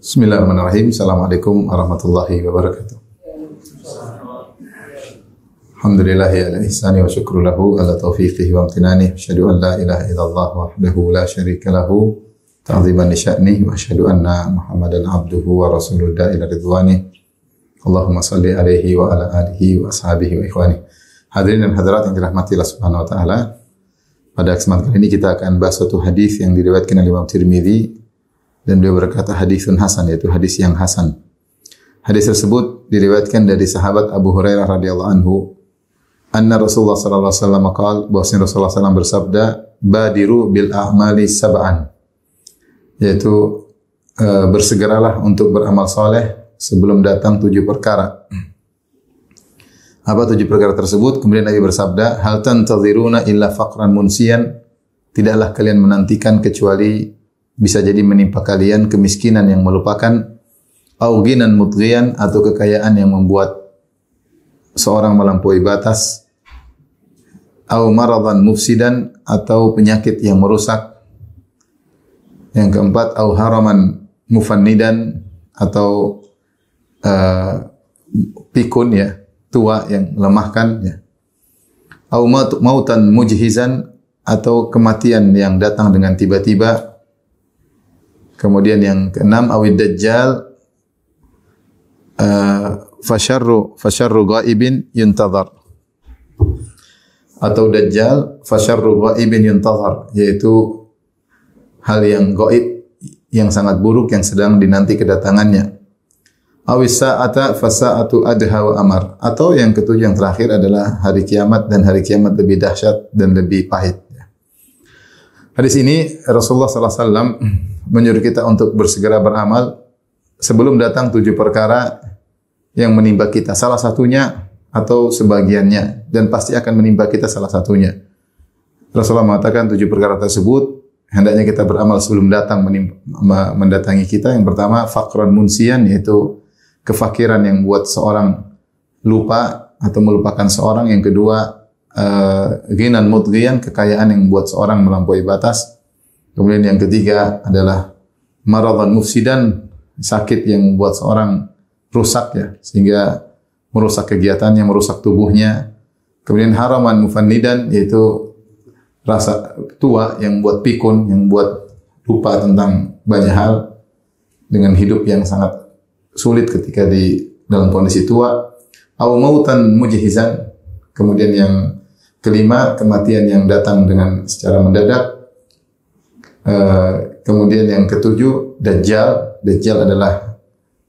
Bismillahirrahmanirrahim. Assalamualaikum warahmatullahi wabarakatuh. Alhamdulillahi ala ihsani wa syukru lahu ala taufiqihi wa amtinani. Asyhadu an la ilaha illallah wahdahu la syarika lahu ta'ziman li sya'nihi wa asyhadu anna Muhammadan abduhu wa rasuluhu ila ridwani. Allahumma salli alaihi wa ala alihi wa ashabihi wa ikhwani. Hadirin dan hadirat yang dirahmati Allah Subhanahu wa taala. Pada kesempatan kali ini kita akan bahas satu hadis yang diriwayatkan oleh Imam Tirmidzi dan beliau berkata hadisun hasan, yaitu hadis yang hasan. Hadis tersebut diriwayatkan dari sahabat Abu Hurairah radhiyallahu anhu, anna Rasulullah sallallahu alaihi wasallam qaal, bahwasanya Rasulullah SAW bersabda, badiru bil a'mali sab'an, yaitu bersegeralah untuk beramal soleh sebelum datang 7 perkara. Apa 7 perkara tersebut? Kemudian Nabi bersabda, hal tantaziruna illa faqran munsiyan, tidaklah kalian menantikan kecuali bisa jadi menimpa kalian kemiskinan yang melupakan, au ghinan mutghiyan, atau kekayaan yang membuat seorang melampaui batas, au maradan mufsidan, atau penyakit yang merusak. Yang keempat, au haraman mufannidan, atau pikun, ya, tua yang melemahkan, ya. Au mautan mujhizan, atau kematian yang datang dengan tiba-tiba. Kemudian yang keenam, awid dajjal fasyarru ghaibin yuntazar, atau dajjal fasyarru ghaibin yuntazar, yaitu hal yang gaib yang sangat buruk yang sedang dinanti kedatangannya. Awis sa'ata fasa'atu adha wa amar, atau yang ketujuh yang terakhir adalah hari kiamat, dan hari kiamat lebih dahsyat dan lebih pahit. Hadis ini Rasulullah SAW menyuruh kita untuk bersegera beramal sebelum datang 7 perkara yang menimpa kita. Salah satunya atau sebagiannya, dan pasti akan menimpa kita salah satunya. Rasulullah mengatakan 7 perkara tersebut hendaknya kita beramal sebelum datang mendatangi kita. Yang pertama, faqran munsian, yaitu kefakiran yang buat seorang lupa atau melupakan seorang. Yang kedua, ghinan mutghiyan, kekayaan yang membuat seorang melampaui batas. Kemudian yang ketiga adalah maradan mufsidan, sakit yang membuat seorang rusak, ya, sehingga merusak kegiatannya, merusak tubuhnya. Kemudian haraman mufannidan, yaitu rasa tua yang membuat pikun, yang membuat lupa tentang banyak hal dengan hidup yang sangat sulit ketika di dalam kondisi tua. Au mautan mujhizan, kemudian yang kelima, kematian yang datang dengan secara mendadak. Kemudian yang ketujuh, dajjal. Dajjal adalah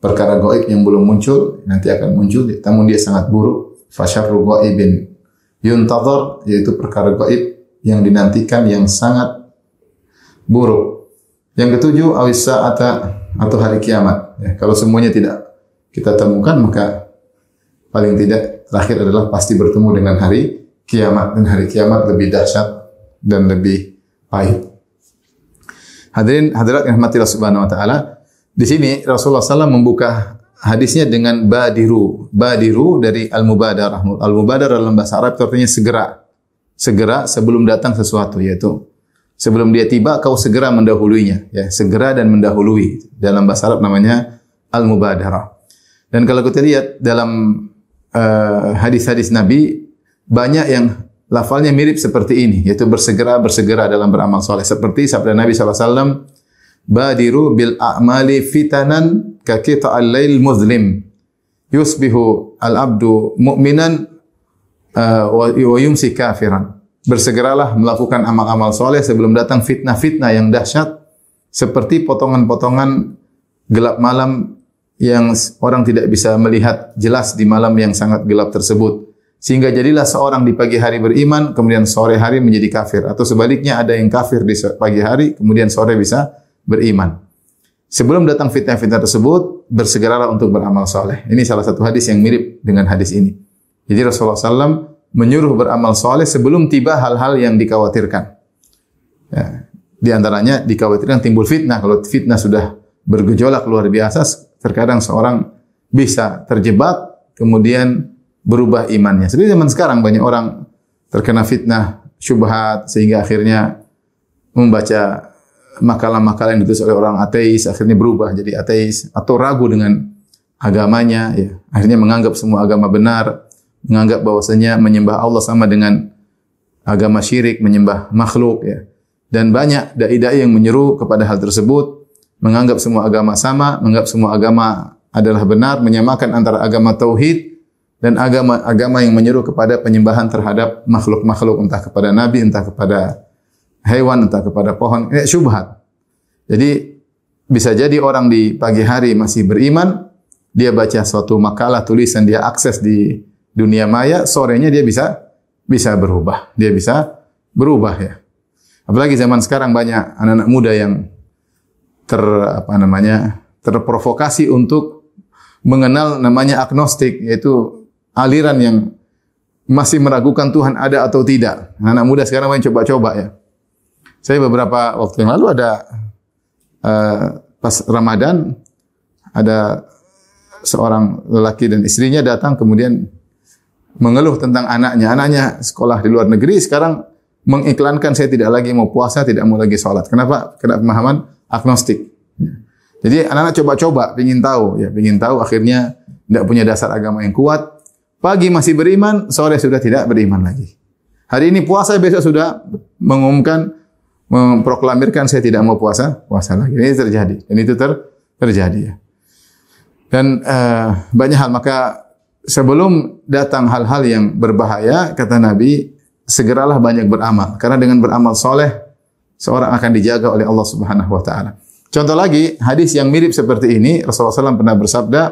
perkara gaib yang belum muncul, nanti akan muncul, namun dia sangat buruk. Fasyarru ghaibin yuntazar, yaitu perkara gaib yang dinantikan yang sangat buruk. Yang ketujuh, awis sa'ata, atau hari kiamat. Ya, kalau semuanya tidak kita temukan, maka paling tidak terakhir adalah pasti bertemu dengan hari kiamat, dan hari kiamat lebih dahsyat dan lebih pahit. Hadirin hadirat yang rahmati Allah Subhanahu wa taala, di sini Rasulullah SAW membuka hadisnya dengan badiru. Badiru dari al-mubadarah. Al-mubadarah dalam bahasa Arab artinya segera. Segera sebelum datang sesuatu, yaitu sebelum dia tiba kau segera mendahuluinya, ya, segera dan mendahului. Dalam bahasa Arab namanya al-mubadarah. Dan kalau kita lihat dalam hadis-hadis Nabi, banyak yang lafalnya mirip seperti ini, yaitu bersegera dalam beramal soleh. Seperti sabda Nabi SAW, badiru bil a'mali fitanan ka qita'al lail muzlim, yusbihu al-abdu mu'minan wa yumsi kafiran. Bersegeralah melakukan amal-amal soleh sebelum datang fitnah-fitnah yang dahsyat, seperti potongan-potongan gelap malam yang orang tidak bisa melihat jelas di malam yang sangat gelap tersebut. Sehingga jadilah seorang di pagi hari beriman, kemudian sore hari menjadi kafir. Atau sebaliknya, ada yang kafir di pagi hari, kemudian sore bisa beriman. Sebelum datang fitnah-fitnah tersebut, bersegeralah untuk beramal soleh. Ini salah satu hadis yang mirip dengan hadis ini. Jadi Rasulullah SAW menyuruh beramal soleh sebelum tiba hal-hal yang dikhawatirkan. Ya, di antaranya dikhawatirkan timbul fitnah. Kalau fitnah sudah bergejolak luar biasa, terkadang seorang bisa terjebak, kemudian berubah imannya. Seperti zaman sekarang banyak orang terkena fitnah syubhat sehingga akhirnya membaca makalah-makalah yang ditulis oleh orang ateis akhirnya berubah jadi ateis atau ragu dengan agamanya, ya. Akhirnya menganggap semua agama benar, menganggap bahwasanya menyembah Allah sama dengan agama syirik, menyembah makhluk, ya. Dan banyak dai-dai yang menyeru kepada hal tersebut, menganggap semua agama sama, menganggap semua agama adalah benar, menyamakan antara agama tauhid dan agama-agama yang menyeru kepada penyembahan terhadap makhluk-makhluk, entah kepada nabi, entah kepada hewan, entah kepada pohon. Ini syubhat. Jadi bisa jadi orang di pagi hari masih beriman, dia baca suatu makalah tulisan, dia akses di dunia maya, sorenya dia bisa berubah. Dia bisa berubah, ya. Apalagi zaman sekarang banyak anak-anak muda yang terprovokasi untuk mengenal namanya agnostik, yaitu aliran yang masih meragukan Tuhan ada atau tidak. Anak muda sekarang banyak coba-coba, ya. Saya beberapa waktu yang lalu ada pas Ramadan ada seorang lelaki dan istrinya datang kemudian mengeluh tentang anaknya. Anaknya sekolah di luar negeri sekarang mengiklankan saya tidak lagi mau puasa, tidak mau lagi sholat. Kenapa? Karena pemahaman agnostik. Jadi anak-anak coba-coba, ingin tahu, akhirnya tidak punya dasar agama yang kuat. Pagi masih beriman, sore sudah tidak beriman lagi. Hari ini puasa, besok sudah memproklamirkan saya tidak mau puasa lagi. Ini terjadi. Dan itu terjadi, ya. Dan banyak hal, maka sebelum datang hal-hal yang berbahaya, kata Nabi, segeralah banyak beramal. Karena dengan beramal soleh, seorang akan dijaga oleh Allah Subhanahu wa Ta'ala. Contoh lagi, hadis yang mirip seperti ini, Rasulullah SAW pernah bersabda,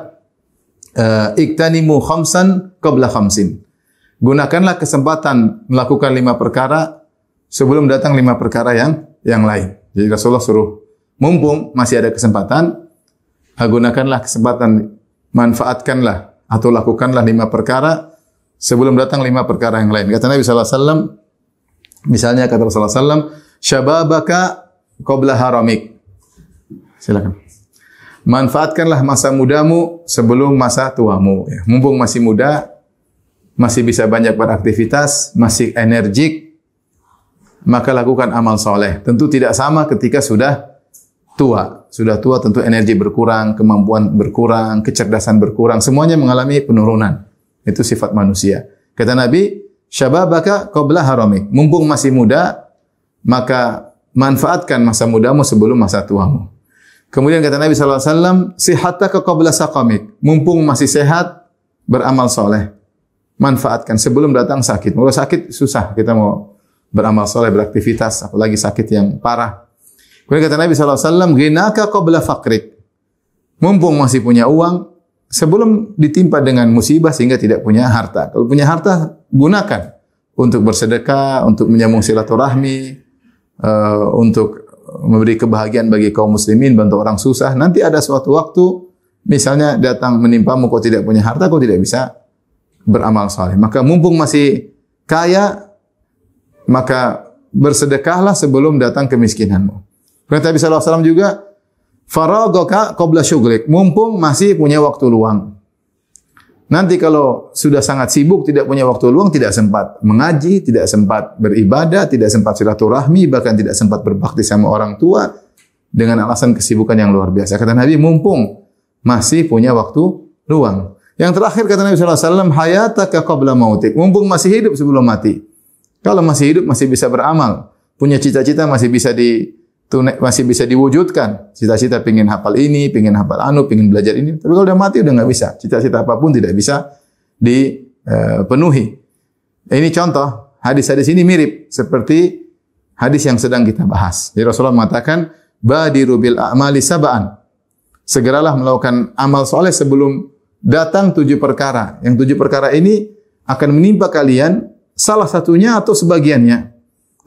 iktanimu khamsan qabla khamsin. Gunakanlah kesempatan melakukan 5 perkara sebelum datang 5 perkara yang lain. Jadi Rasulullah suruh, mumpung masih ada kesempatan, gunakanlah kesempatan, manfaatkanlah atau lakukanlah 5 perkara sebelum datang 5 perkara yang lain. Kata Nabi SAW, misalnya kata Rasulullah SAW, syababaka qabla haramik. Silakan. Manfaatkanlah masa mudamu sebelum masa tuamu. Ya, mumpung masih muda, masih bisa banyak beraktivitas, masih energik, maka lakukan amal soleh. Tentu tidak sama ketika sudah tua. Sudah tua tentu energi berkurang, kemampuan berkurang, kecerdasan berkurang. Semuanya mengalami penurunan. Itu sifat manusia. Kata Nabi, syababaka qabla haramik. Mumpung masih muda, maka manfaatkan masa mudamu sebelum masa tuamu. Kemudian kata Nabi SAW, sihataka qabla saqamik. Mumpung masih sehat, beramal soleh. Manfaatkan sebelum datang sakit. Kalau sakit susah kita mau beramal soleh, beraktivitas, apalagi sakit yang parah. Kemudian kata Nabi SAW, ghinaka qabla faqrik. Mumpung masih punya uang, sebelum ditimpa dengan musibah sehingga tidak punya harta. Kalau punya harta, gunakan untuk bersedekah, untuk menyambung silaturahmi, untuk memberi kebahagiaan bagi kaum muslimin, bantu orang susah. Nanti ada suatu waktu, misalnya datang menimpamu, kau tidak punya harta, kau tidak bisa beramal saleh. Maka mumpung masih kaya, maka bersedekahlah sebelum datang kemiskinanmu. Kata Nabi SAW juga, faragaka qabla syughlik. Mumpung masih punya waktu luang. Nanti kalau sudah sangat sibuk, tidak punya waktu luang, tidak sempat mengaji, tidak sempat beribadah, tidak sempat silaturahmi, bahkan tidak sempat berbakti sama orang tua dengan alasan kesibukan yang luar biasa. Kata Nabi, mumpung masih punya waktu luang. Yang terakhir kata Nabi SAW, hayataka qabla mautik. Mumpung masih hidup sebelum mati. Kalau masih hidup masih bisa beramal, punya cita-cita masih bisa diwujudkan. Cita-cita pingin hafal ini, pingin hafal pingin belajar ini. Tapi kalau udah mati udah nggak bisa. Cita-cita apapun tidak bisa dipenuhi. Ini contoh. Hadis-hadis ini mirip seperti hadis yang sedang kita bahas. Jadi Rasulullah mengatakan, badiru bil a'mali sab'an. Segeralah melakukan amal soleh sebelum datang 7 perkara. Yang 7 perkara ini akan menimpa kalian, salah satunya atau sebagiannya.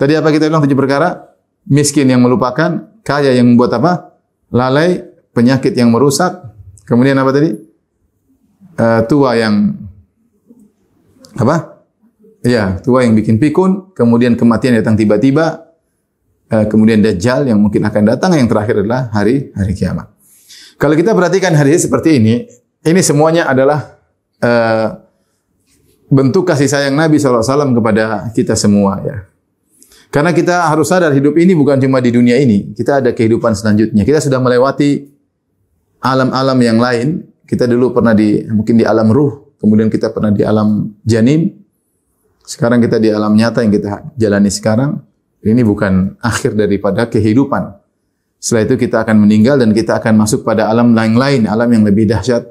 Tadi apa kita bilang 7 perkara? Miskin yang melupakan, kaya yang membuat apa? Lalai, penyakit yang merusak. Kemudian apa tadi? Tua yang apa? Ya, tua yang bikin pikun. Kemudian kematian datang tiba-tiba. Kemudian Dajjal yang mungkin akan datang. Yang terakhir adalah hari kiamat. Kalau kita perhatikan hari seperti ini semuanya adalah bentuk kasih sayang Nabi SAW kepada kita semua. Ya. Karena kita harus sadar hidup ini bukan cuma di dunia ini. Kita ada kehidupan selanjutnya. Kita sudah melewati alam-alam yang lain. Kita dulu pernah mungkin di alam ruh, kemudian kita pernah di alam janin. Sekarang kita di alam nyata yang kita jalani sekarang. Ini bukan akhir daripada kehidupan. Setelah itu kita akan meninggal dan kita akan masuk pada alam lain, alam yang lebih dahsyat,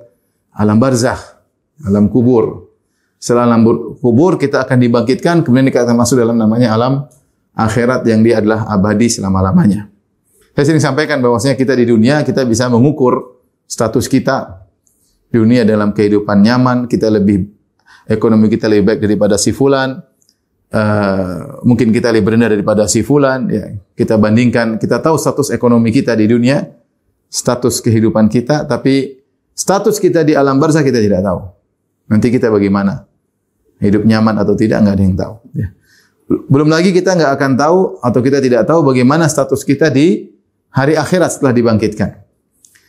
alam barzakh, alam kubur. Setelah alam kubur kita akan dibangkitkan, kemudian kita akan masuk dalam namanya alam akhirat yang dia adalah abadi selama-lamanya. Saya sering sampaikan bahwasanya kita di dunia kita bisa mengukur status kita di dunia dalam kehidupan nyaman, ekonomi kita lebih baik daripada si fulan, mungkin kita lebih rendah daripada si fulan. Ya, kita bandingkan, kita tahu status ekonomi kita di dunia, status kehidupan kita, tapi status kita di alam barzakh kita tidak tahu. Nanti kita bagaimana? Hidup nyaman atau tidak, enggak ada yang tahu. Ya. Belum lagi kita enggak akan tahu atau kita tidak tahu bagaimana status kita di hari akhirat setelah dibangkitkan.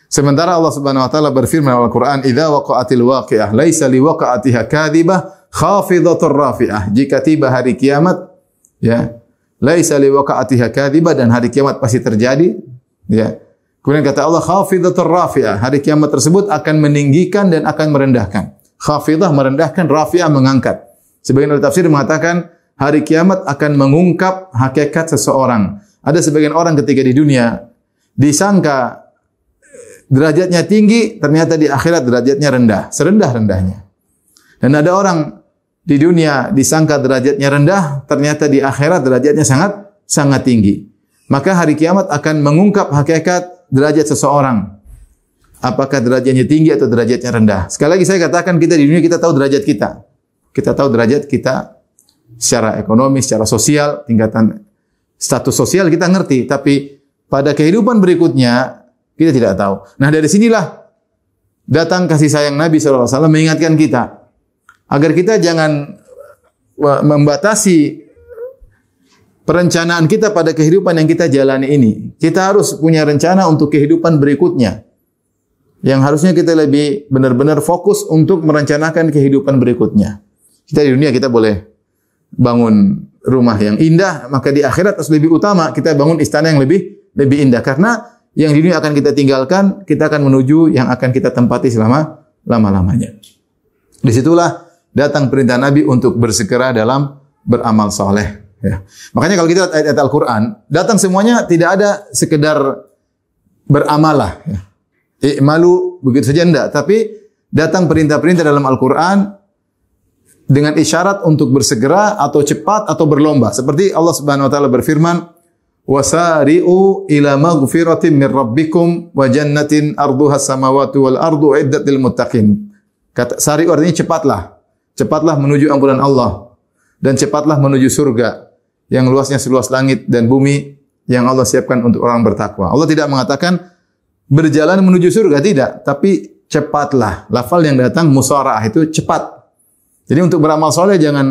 Sementara Allah Subhanahu wa taala berfirman dalam Al-Qur'an, "Idza waqa'atil waqi'ah laisa liwaqa'atiha kadhibah khafidatur rafi'ah." Jika tiba hari kiamat, ya, laisa liwaqa'atiha kadhibah, dan hari kiamat pasti terjadi, ya. Kemudian kata Allah, khafidatur rafi'ah. Hari kiamat tersebut akan meninggikan dan akan merendahkan. Khafidah merendahkan, rafi'ah mengangkat. Sebagian ahli tafsir mengatakan hari kiamat akan mengungkap hakikat seseorang. Ada sebagian orang ketika di dunia disangka derajatnya tinggi, ternyata di akhirat derajatnya rendah, serendah-rendahnya. Dan ada orang di dunia disangka derajatnya rendah, ternyata di akhirat derajatnya sangat tinggi. Maka hari kiamat akan mengungkap hakikat derajat seseorang. Apakah derajatnya tinggi atau derajatnya rendah. Sekali lagi saya katakan, kita di dunia kita tahu derajat kita. Kita tahu derajat kita secara ekonomi, secara sosial, tingkatan status sosial kita ngerti, tapi pada kehidupan berikutnya kita tidak tahu. Nah, dari sinilah datang kasih sayang Nabi SAW mengingatkan kita agar kita jangan membatasi perencanaan kita pada kehidupan yang kita jalani ini. Kita harus punya rencana untuk kehidupan berikutnya, yang harusnya kita lebih benar-benar fokus untuk merencanakan kehidupan berikutnya. Kita di dunia kita boleh bangun rumah yang indah, maka di akhirat harus lebih utama kita bangun istana yang lebih indah, karena yang di dunia akan kita tinggalkan, kita akan menuju yang akan kita tempati lama-lamanya. Disitulah datang perintah Nabi untuk bersegera dalam beramal saleh. Ya. Makanya kalau kita ayat-ayat Al-Quran, datang semuanya tidak ada sekedar beramalah. Ya. I'malu begitu saja enggak, tapi datang perintah-perintah dalam Al-Quran dengan isyarat untuk bersegera atau cepat atau berlomba. Seperti Allah Subhanahu wa taala berfirman, "Wasari'u ila maghfiratin min rabbikum wa jannatin arduha samawati wal ardu uiddat lil muttaqin." Kata sari'u artinya cepatlah. Cepatlah menuju ampunan Allah dan cepatlah menuju surga yang luasnya seluas langit dan bumi yang Allah siapkan untuk orang bertakwa. Allah tidak mengatakan berjalan menuju surga, tidak, tapi cepatlah. Lafal yang datang musara'ah itu cepat. Jadi untuk beramal soleh jangan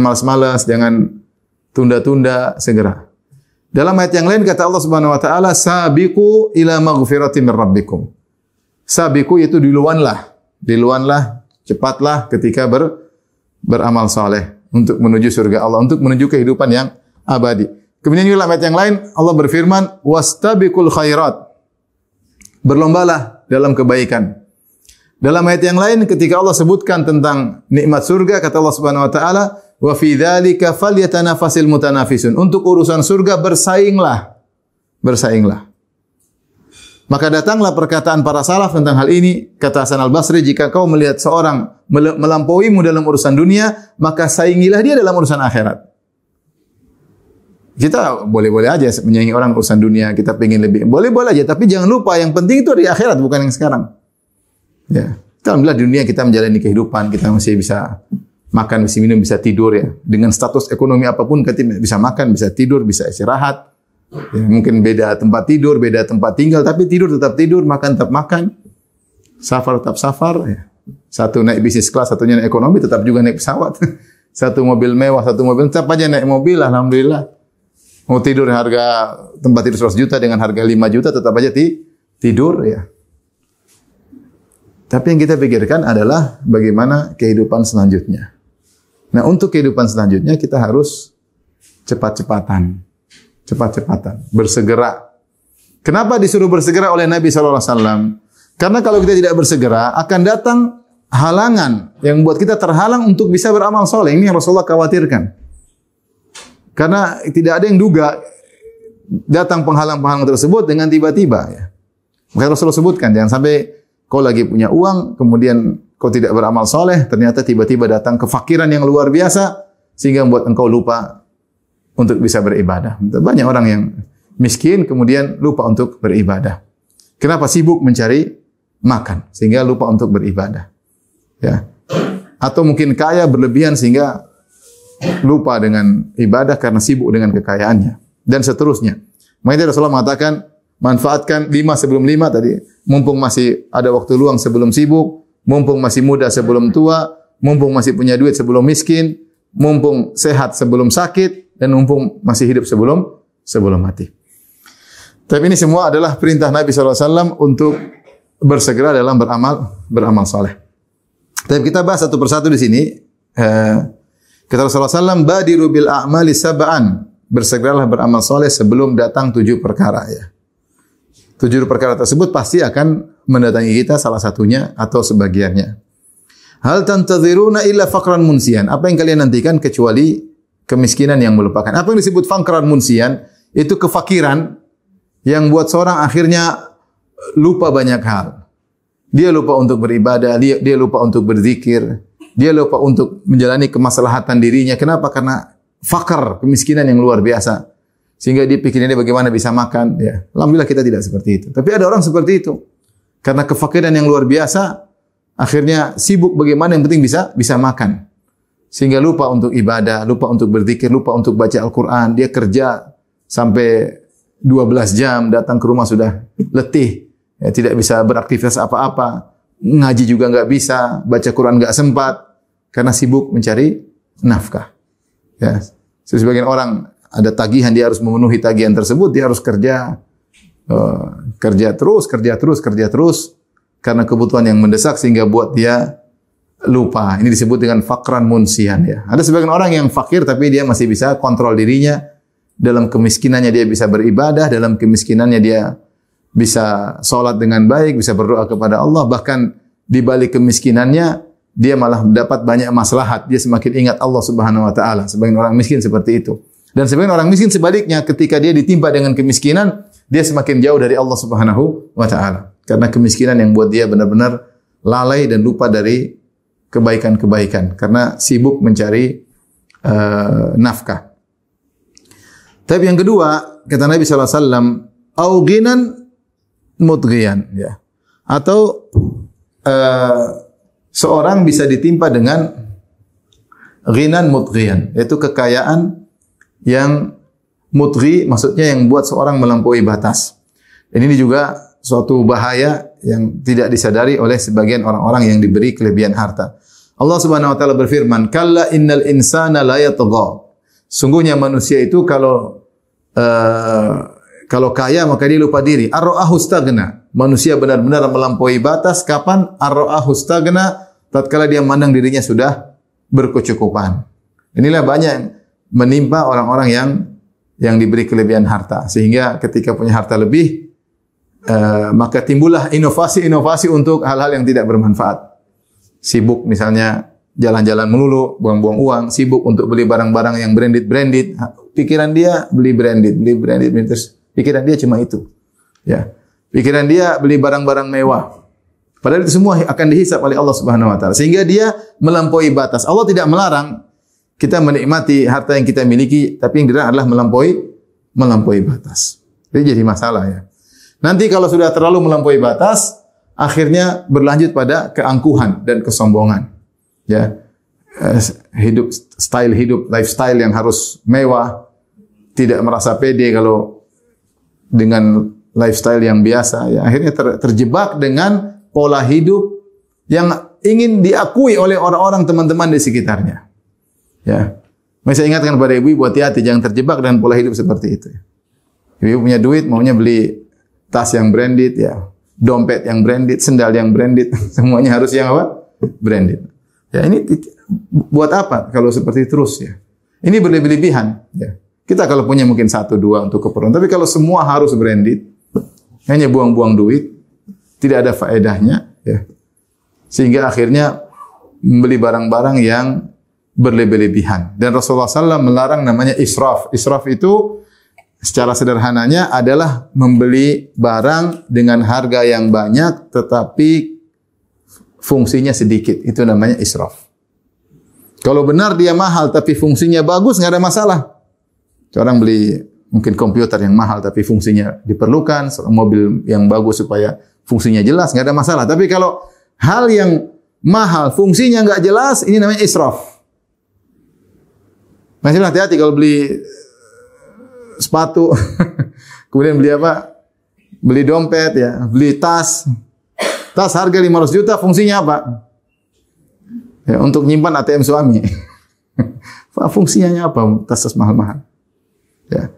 malas-malas, jangan tunda-tunda, segera. Dalam ayat yang lain kata Allah Subhanahu wa taala, "Sabiqu ila maghfiratin min rabbikum." Sabiqu itu diluanlah, cepatlah ketika beramal soleh untuk menuju surga Allah, untuk menuju kehidupan yang abadi. Kemudian dalam ayat yang lain Allah berfirman, "Wastabiqul khairat." Berlombalah dalam kebaikan. Dalam ayat yang lain ketika Allah sebutkan tentang nikmat surga, kata Allah Subhanahu wa taala, "Wa fi dzalika falyatanafasil mutanafisun." Untuk urusan surga bersainglah. Maka datanglah perkataan para salaf tentang hal ini. Kata Hasan Al-Basri, jika kau melihat seorang melampauimu dalam urusan dunia, maka saingilah dia dalam urusan akhirat. Kita boleh-boleh aja menyaingi orang urusan dunia, kita pengen lebih. Boleh-boleh aja, tapi jangan lupa yang penting itu di akhirat, bukan yang sekarang. Ya, alhamdulillah di dunia kita menjalani kehidupan, kita masih bisa makan, bisa minum, bisa tidur ya. Dengan status ekonomi apapun kita bisa makan, bisa tidur, bisa istirahat. Ya, mungkin beda tempat tidur, beda tempat tinggal, tapi tidur tetap tidur, makan tetap makan. Safar tetap safar ya. Satu naik bisnis kelas, satunya naik ekonomi, tetap juga naik pesawat. Satu mobil mewah, satu mobil, tetap aja naik mobil, alhamdulillah. Mau tidur harga tempat tidur 100 juta dengan harga 5 juta, tetap aja tidur ya. Tapi yang kita pikirkan adalah bagaimana kehidupan selanjutnya. Nah, untuk kehidupan selanjutnya kita harus cepat-cepatan. Cepat-cepatan, bersegera. Kenapa disuruh bersegera oleh Nabi SAW? Karena kalau kita tidak bersegera, akan datang halangan yang buat kita terhalang untuk bisa beramal soleh. Ini yang Rasulullah khawatirkan. Karena tidak ada yang duga datang penghalang-penghalang tersebut dengan tiba-tiba. Ya. Maka Rasulullah sebutkan, jangan sampai kau lagi punya uang, kemudian kau tidak beramal soleh, ternyata tiba-tiba datang kefakiran yang luar biasa, sehingga membuat engkau lupa untuk bisa beribadah. Banyak orang yang miskin, kemudian lupa untuk beribadah. Kenapa? Sibuk mencari makan, sehingga lupa untuk beribadah. Ya. Atau mungkin kaya berlebihan, sehingga lupa dengan ibadah karena sibuk dengan kekayaannya. Dan seterusnya. Makanya Rasulullah mengatakan, manfaatkan 5 sebelum 5 tadi. Mumpung masih ada waktu luang sebelum sibuk, mumpung masih muda sebelum tua, mumpung masih punya duit sebelum miskin, mumpung sehat sebelum sakit, dan mumpung masih hidup sebelum mati. Tapi ini semua adalah perintah Nabi SAW untuk bersegera dalam beramal saleh. Tapi kita bahas satu persatu di sini. Kata Rasulullah SAW, badiru bil a'mali sab'an. Bersegeralah beramal saleh sebelum datang 7 perkara. Ya. 7 perkara tersebut pasti akan mendatangi kita, salah satunya atau sebagiannya. Hal tantaziruna illa faqran munsian. Apa yang kalian nantikan kecuali kemiskinan yang melupakan. Apa yang disebut faqran munsian? Itu kefakiran yang buat seorang akhirnya lupa banyak hal. Dia lupa untuk beribadah, dia lupa untuk berzikir, dia lupa untuk menjalani kemaslahatan dirinya. Kenapa? Karena fakir, kemiskinan yang luar biasa. Sehingga dia pikirnya bagaimana bisa makan. Ya. Alhamdulillah kita tidak seperti itu. Tapi ada orang seperti itu. Karena kefakiran yang luar biasa, akhirnya sibuk bagaimana yang penting bisa makan. Sehingga lupa untuk ibadah, lupa untuk berzikir, lupa untuk baca Al-Quran. Dia kerja sampai 12 jam, datang ke rumah sudah letih. Ya, tidak bisa beraktivitas apa-apa. Ngaji juga enggak bisa, baca Quran enggak sempat. Karena sibuk mencari nafkah. Ya. Sebagian orang ada tagihan, dia harus memenuhi tagihan tersebut, dia harus kerja terus. Karena kebutuhan yang mendesak sehingga buat dia lupa. Ini disebut dengan faqran munsian. Ya. Ada sebagian orang yang fakir tapi dia masih bisa kontrol dirinya. Dalam kemiskinannya dia bisa beribadah, dalam kemiskinannya dia bisa sholat dengan baik, bisa berdoa kepada Allah. Bahkan di balik kemiskinannya dia malah mendapat banyak maslahat. Dia semakin ingat Allah Subhanahu wa taala. Sebagian orang miskin seperti itu. Dan sebagian orang miskin sebaliknya, ketika dia ditimpa dengan kemiskinan, dia semakin jauh dari Allah Subhanahu wa taala. Karena kemiskinan yang buat dia benar-benar lalai dan lupa dari kebaikan-kebaikan karena sibuk mencari nafkah. Tapi yang kedua, kata Nabi sallallahu alaihi wasallam, au ghinan mudghiyan, ya. Atau seorang bisa ditimpa dengan ghinan mudghiyan, yaitu kekayaan yang mudghi, maksudnya yang buat seorang melampaui batas. Dan ini juga suatu bahaya yang tidak disadari oleh sebagian orang-orang yang diberi kelebihan harta. Allah Subhanahu wa taala berfirman, "Kalla innal insana la yatgha." Sungguhnya manusia itu kalau kaya maka dia lupa diri. Ar-ra'ahu staghna. Manusia benar-benar melampaui batas kapan? Ar-ra'ahu staghna, tatkala dia memandang dirinya sudah berkecukupan. Inilah banyak yang menimpa orang-orang yang diberi kelebihan harta, sehingga ketika punya harta lebih maka timbullah inovasi-inovasi untuk hal-hal yang tidak bermanfaat. Sibuk misalnya jalan-jalan melulu, buang-buang uang, sibuk untuk beli barang-barang yang branded. Pikiran dia beli branded, terus pikiran dia cuma itu. Ya. Pikiran dia beli barang-barang mewah. Padahal itu semua akan dihisab oleh Allah Subhanahu wa taala. Sehingga dia melampaui batas. Allah tidak melarang kita menikmati harta yang kita miliki, tapi yang dilarang adalah melampaui batas. Jadi masalah ya. Nanti kalau sudah terlalu melampaui batas, akhirnya berlanjut pada keangkuhan dan kesombongan. Ya. Lifestyle yang harus mewah, tidak merasa pede kalau dengan lifestyle yang biasa, ya akhirnya terjebak dengan pola hidup yang ingin diakui oleh orang-orang teman-teman di sekitarnya. Ya. Saya ingatkan kepada ibu hati-hati jangan terjebak dengan pola hidup seperti itu. Ibu punya duit, maunya beli tas yang branded, ya, dompet yang branded, sendal yang branded, semuanya harus yang apa? Branded. Ya, ini buat apa kalau seperti terus ya? Ini berlebihan, ya. Kita kalau punya mungkin 1 2 untuk keperluan, tapi kalau semua harus branded, hanya buang-buang duit, tidak ada faedahnya, ya. Sehingga akhirnya membeli barang-barang yang berlebih-lebihan. Dan Rasulullah SAW melarang namanya israf. Israf itu secara sederhananya adalah membeli barang dengan harga yang banyak tetapi fungsinya sedikit. Itu namanya israf. Kalau benar dia mahal tapi fungsinya bagus, nggak ada masalah. Orang beli mungkin komputer yang mahal tapi fungsinya diperlukan, mobil yang bagus supaya fungsinya jelas, nggak ada masalah. Tapi kalau hal yang mahal fungsinya nggak jelas, ini namanya israf. Masih hati-hati kalau beli sepatu, kemudian beli apa? Beli dompet, ya, beli tas. Tas harga 500 juta, fungsinya apa? Ya, untuk nyimpan ATM suami. Fungsinya apa? Tas mahal-mahal. Ya.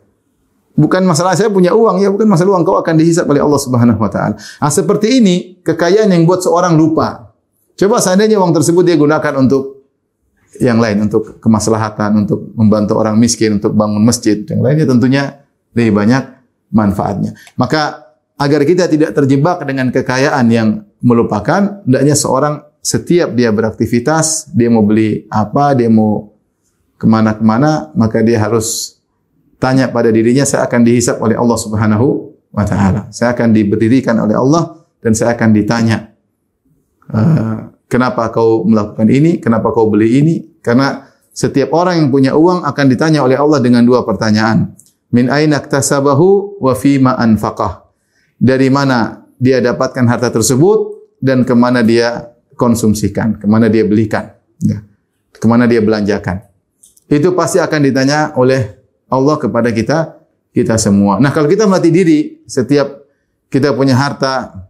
Bukan masalah saya punya uang, ya, bukan masalah uang, kau akan dihisab oleh Allah Subhanahu wa taala. Seperti ini kekayaan yang buat seorang lupa. Coba seandainya uang tersebut dia gunakan untuk yang lain, untuk kemaslahatan, untuk membantu orang miskin, untuk bangun masjid, yang lainnya tentunya lebih banyak manfaatnya. Maka agar kita tidak terjebak dengan kekayaan yang melupakan, hendaknya seorang setiap dia beraktivitas, dia mau beli apa, dia mau kemana-kemana, maka dia harus tanya pada dirinya, saya akan dihisab oleh Allah Subhanahu wa taala. Saya akan diberdirikan oleh Allah dan saya akan ditanya, kenapa kau melakukan ini? Kenapa kau beli ini? Karena setiap orang yang punya uang akan ditanya oleh Allah dengan 2 pertanyaan. Min aina iktasabahu wa fima anfaqah. Dari mana dia dapatkan harta tersebut dan kemana dia konsumsikan, kemana dia belikan, ya, kemana dia belanjakan. Itu pasti akan ditanya oleh Allah kepada kita semua. Nah, kalau kita melatih diri, setiap kita punya harta,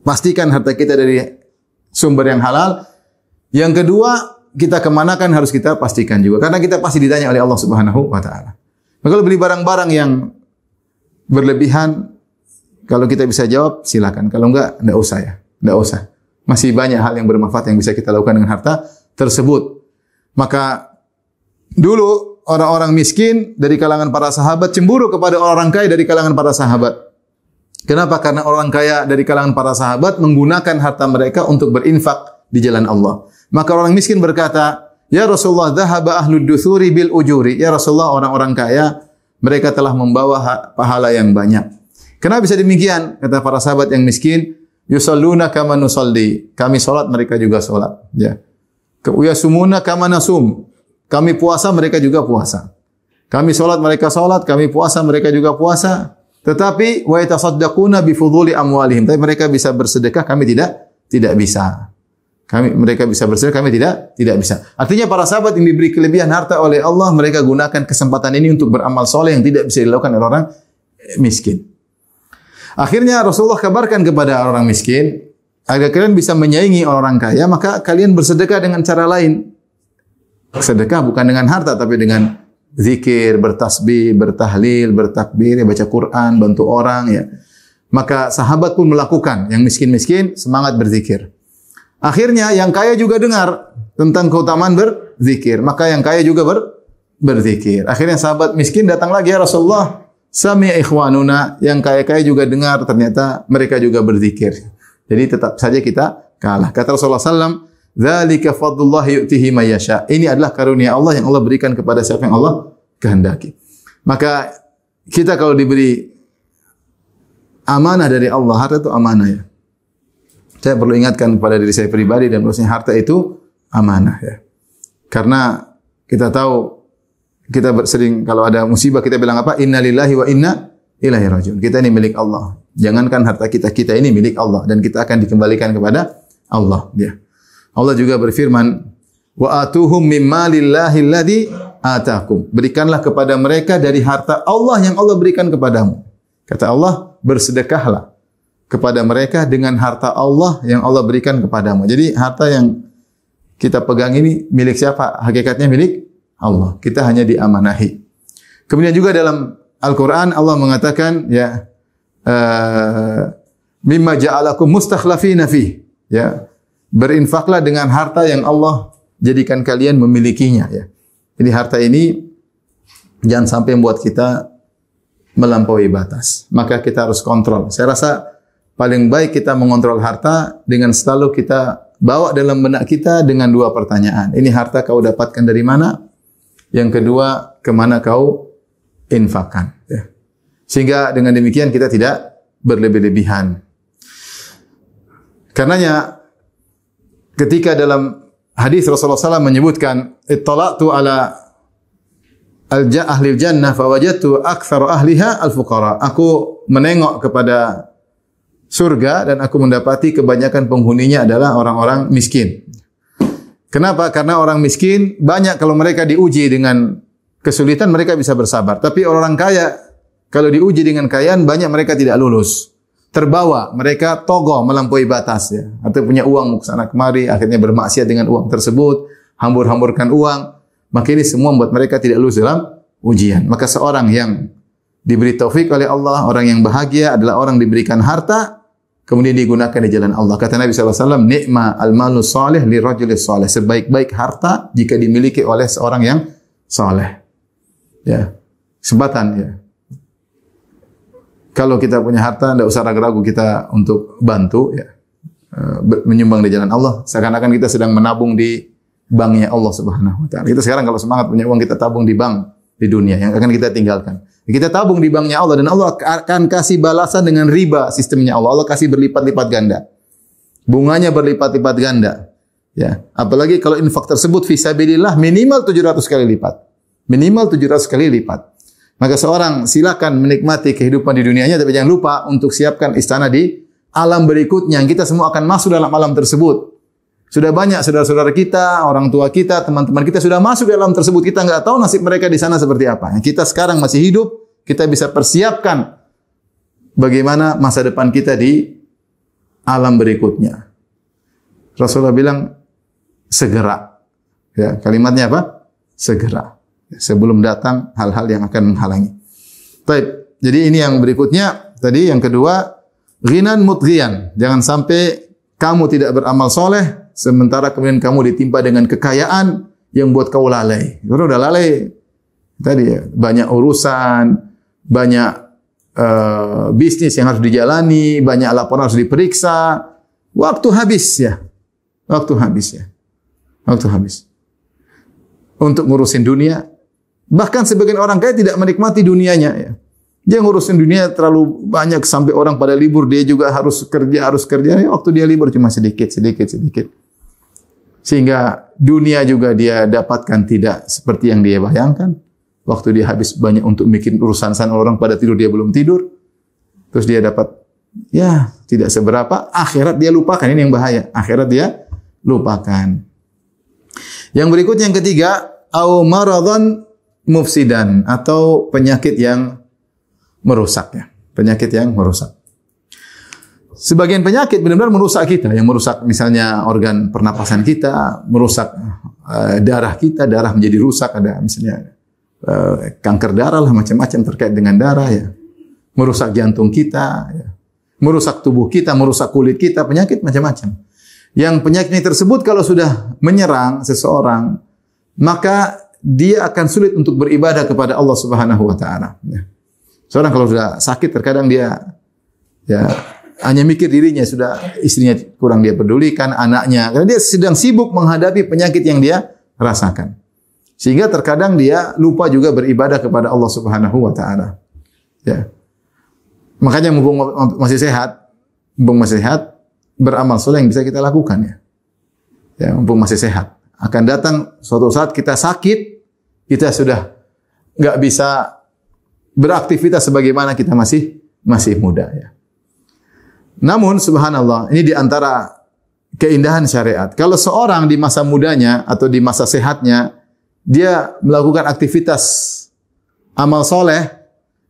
pastikan harta kita dari sumber yang halal. Yang kedua, kita kemanakan harus kita pastikan juga. Karena kita pasti ditanya oleh Allah Subhanahu wa taala. Maka kalau beli barang-barang yang berlebihan, kalau kita bisa jawab, silakan. Kalau enggak usah, ya. Enggak usah. Masih banyak hal yang bermanfaat yang bisa kita lakukan dengan harta tersebut. Maka dulu orang-orang miskin dari kalangan para sahabat cemburu kepada orang kaya dari kalangan para sahabat. Kenapa? Karena orang kaya dari kalangan para sahabat menggunakan harta mereka untuk berinfak di jalan Allah. Maka orang miskin berkata, "Ya Rasulullah, dhahaba ahlud duthuri bil ujuri." Ya Rasulullah, orang-orang kaya mereka telah membawa pahala yang banyak. Kenapa bisa demikian? Kata para sahabat yang miskin, "Yusalluna kama nusalli." Kami salat, mereka juga salat, ya. "Yasumuna kama nasum." Kami puasa, mereka juga puasa. Kami salat, mereka salat. Kami puasa, mereka juga puasa. Tetapi wa yatasaddaquna bi fuduli amwalihim. Tapi mereka bisa bersedekah, kami tidak bisa. Mereka bisa bersedekah, kami tidak bisa. Artinya para sahabat yang diberi kelebihan harta oleh Allah, mereka gunakan kesempatan ini untuk beramal soleh yang tidak bisa dilakukan oleh orang miskin. Akhirnya Rasulullah kabarkan kepada orang miskin, agar kalian bisa menyaingi orang kaya, maka kalian bersedekah dengan cara lain. Sedekah bukan dengan harta, tapi dengan zikir, bertasbih, bertahlil, bertakbir, baca Quran, bantu orang, ya. Maka sahabat pun melakukan. Yang miskin-miskin semangat berzikir. Akhirnya yang kaya juga dengar tentang keutamaan berzikir. Maka yang kaya juga berzikir. Akhirnya sahabat miskin datang lagi, "Ya Rasulullah, sami'a ikhwanuna." Yang kaya-kaya juga dengar, ternyata mereka juga berzikir. Jadi tetap saja kita kalah. Kata Rasulullah SAW, "Dzalika fadlullah yu'tihi may yasha." Ini adalah karunia Allah yang Allah berikan kepada siapa yang Allah kehendaki. Maka kita kalau diberi amanah dari Allah, harta itu amanah, ya. Saya perlu ingatkan kepada diri saya pribadi dan bahwasanya harta itu amanah, ya. Karena kita tahu, kita sering kalau ada musibah kita bilang apa? Inna lillahi wa inna ilaihi rajiun. Kita ini milik Allah. Jangankan harta kita ini milik Allah dan kita akan dikembalikan kepada Allah, ya. Allah juga berfirman, "Wa atuhum mimma lillahi alladzi atakum." Berikanlah kepada mereka dari harta Allah yang Allah berikan kepadamu. Kata Allah, bersedekahlah kepada mereka dengan harta Allah yang Allah berikan kepadamu. Jadi harta yang kita pegang ini milik siapa? Hakikatnya milik Allah. Kita hanya diamanahi. Kemudian juga dalam Al-Quran Allah mengatakan, ya, mimma ja'alakum mustakhlafina fih, ya. Berinfaklah dengan harta yang Allah jadikan kalian memilikinya, ya. Jadi harta ini jangan sampai membuat kita melampaui batas. Maka kita harus kontrol. Saya rasa paling baik kita mengontrol harta dengan selalu kita bawa dalam benak kita dengan dua pertanyaan. Ini harta kau dapatkan dari mana? Yang kedua, kemana kau infakkan? Ya. Sehingga dengan demikian kita tidak berlebih-lebihan. Karenanya ketika dalam hadis Rasulullah SAW menyebutkan ittala'tu ala ahli jannah fawajadtu aktsara ahliha al-fuqara. Aku menengok kepada surga dan aku mendapati kebanyakan penghuninya adalah orang-orang miskin. Kenapa? Karena orang miskin banyak kalau mereka diuji dengan kesulitan mereka bisa bersabar. Tapi orang kaya kalau diuji dengan kekayaan banyak mereka tidak lulus. Terbawa, mereka togoh melampaui batas ya. Atau punya uang ke sana kemari, akhirnya bermaksiat dengan uang tersebut, hambur-hamburkan uang. Maka ini semua membuat mereka tidak lulus dalam ujian. Maka seorang yang diberi taufik oleh Allah, orang yang bahagia adalah orang diberikan harta, kemudian digunakan di jalan Allah. Kata Nabi SAW, ni'ma al-malu salih li rajulis salih. Sebaik-baik harta jika dimiliki oleh seorang yang saleh. Ya, kesempatan ya. Kalau kita punya harta, tidak usah ragu-ragu kita untuk bantu, ya, menyumbang di jalan Allah. Seakan-akan kita sedang menabung di banknya Allah Subhanahu Wa Taala. Kita sekarang kalau semangat punya uang kita tabung di bank di dunia yang akan kita tinggalkan. Kita tabung di banknya Allah dan Allah akan kasih balasan dengan riba sistemnya Allah. Allah kasih berlipat-lipat ganda, bunganya berlipat-lipat ganda. Ya, apalagi kalau infak tersebut fisabilillah minimal 700 kali lipat, minimal 700 kali lipat. Maka seorang silakan menikmati kehidupan di dunianya, tapi jangan lupa untuk siapkan istana di alam berikutnya. Kita semua akan masuk dalam alam tersebut. Sudah banyak saudara-saudara kita, orang tua kita, teman-teman kita sudah masuk di alam tersebut. Kita enggak tahu nasib mereka di sana seperti apa. Kita sekarang masih hidup, kita bisa persiapkan bagaimana masa depan kita di alam berikutnya. Rasulullah bilang segera. Ya, kalimatnya apa? Segera. Sebelum datang hal-hal yang akan menghalangi. Baik, jadi ini yang berikutnya. Tadi yang kedua, ghinan mutghiyan. Jangan sampai kamu tidak beramal soleh, sementara kemudian kamu ditimpa dengan kekayaan yang buat kau lalai. Kalau udah lalai, tadi ya, banyak urusan, banyak bisnis yang harus dijalani, banyak laporan harus diperiksa. Waktu habis ya. Waktu habis ya. Waktu habis. Untuk ngurusin dunia. Bahkan sebagian orang kaya tidak menikmati dunianya. Ya. Dia ngurusin dunia terlalu banyak sampai orang pada libur dia juga harus kerja. Ya, waktu dia libur cuma sedikit. Sehingga dunia juga dia dapatkan tidak seperti yang dia bayangkan. Waktu dia habis banyak untuk bikin urusan sana orang pada tidur dia belum tidur. Terus dia dapat ya tidak seberapa. Akhirat dia lupakan, ini yang bahaya. Akhirat dia lupakan. Yang berikutnya yang ketiga, au maradhan mufsidan atau penyakit yang merusak ya. Penyakit yang merusak. Sebagian penyakit benar-benar merusak kita, yang merusak misalnya organ pernapasan kita, merusak darah kita, darah menjadi rusak, ada misalnya kanker darah lah macam-macam terkait dengan darah ya. Merusak jantung kita ya. Merusak tubuh kita, merusak kulit kita, penyakit macam-macam. Yang penyakit tersebut kalau sudah menyerang seseorang, maka dia akan sulit untuk beribadah kepada Allah Subhanahu wa taala. Ya. Seorang kalau sudah sakit terkadang dia ya hanya mikir dirinya, sudah istrinya kurang dia pedulikan, anaknya, karena dia sedang sibuk menghadapi penyakit yang dia rasakan. Sehingga terkadang dia lupa juga beribadah kepada Allah Subhanahu wa taala. Ya. Makanya mumpung masih sehat, beramal soleh yang bisa kita lakukan ya. Ya, mumpung masih sehat. Akan datang suatu saat kita sakit, kita sudah enggak bisa beraktivitas sebagaimana kita masih muda ya. Namun subhanallah, ini di antara keindahan syariat. Kalau seorang di masa mudanya atau di masa sehatnya dia melakukan aktivitas amal soleh,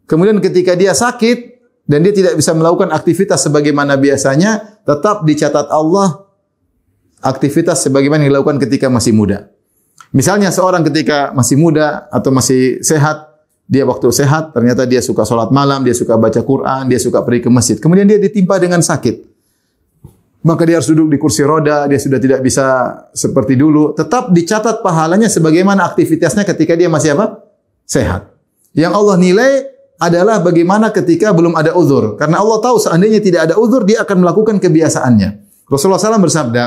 kemudian ketika dia sakit dan dia tidak bisa melakukan aktivitas sebagaimana biasanya, tetap dicatat Allah aktivitas sebagaimana yang dilakukan ketika masih muda. Misalnya seorang ketika masih muda atau masih sehat, dia waktu sehat ternyata dia suka sholat malam, dia suka baca Quran, dia suka pergi ke masjid. Kemudian dia ditimpa dengan sakit. Maka dia harus duduk di kursi roda, dia sudah tidak bisa seperti dulu. Tetap dicatat pahalanya sebagaimana aktivitasnya ketika dia masih apa? Sehat. Yang Allah nilai adalah bagaimana ketika belum ada uzur. Karena Allah tahu seandainya tidak ada uzur, dia akan melakukan kebiasaannya. Rasulullah SAW bersabda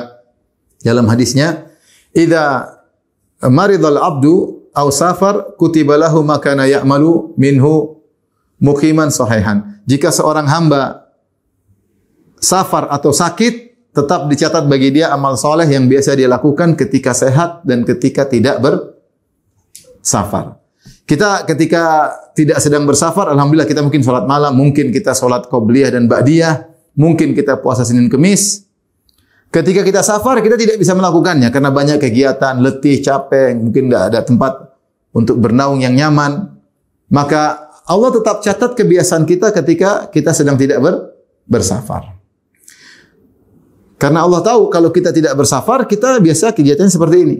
dalam hadisnya, "Idza maridal abdu aw safar kutiba lahu ma kana ya'malu minhu muqiman sahihan." Jika seorang hamba safar atau sakit, tetap dicatat bagi dia amal soleh yang biasa dia lakukan ketika sehat dan ketika tidak bersafar. Kita ketika tidak sedang bersafar, alhamdulillah kita mungkin salat malam, mungkin kita salat qobliyah dan ba'diyah, mungkin kita puasa Senin Kemis. Ketika kita safar, kita tidak bisa melakukannya karena banyak kegiatan, letih, capek, mungkin tidak ada tempat untuk bernaung yang nyaman. Maka Allah tetap catat kebiasaan kita ketika kita sedang tidak bersafar. Karena Allah tahu kalau kita tidak bersafar, kita biasa kegiatan seperti ini.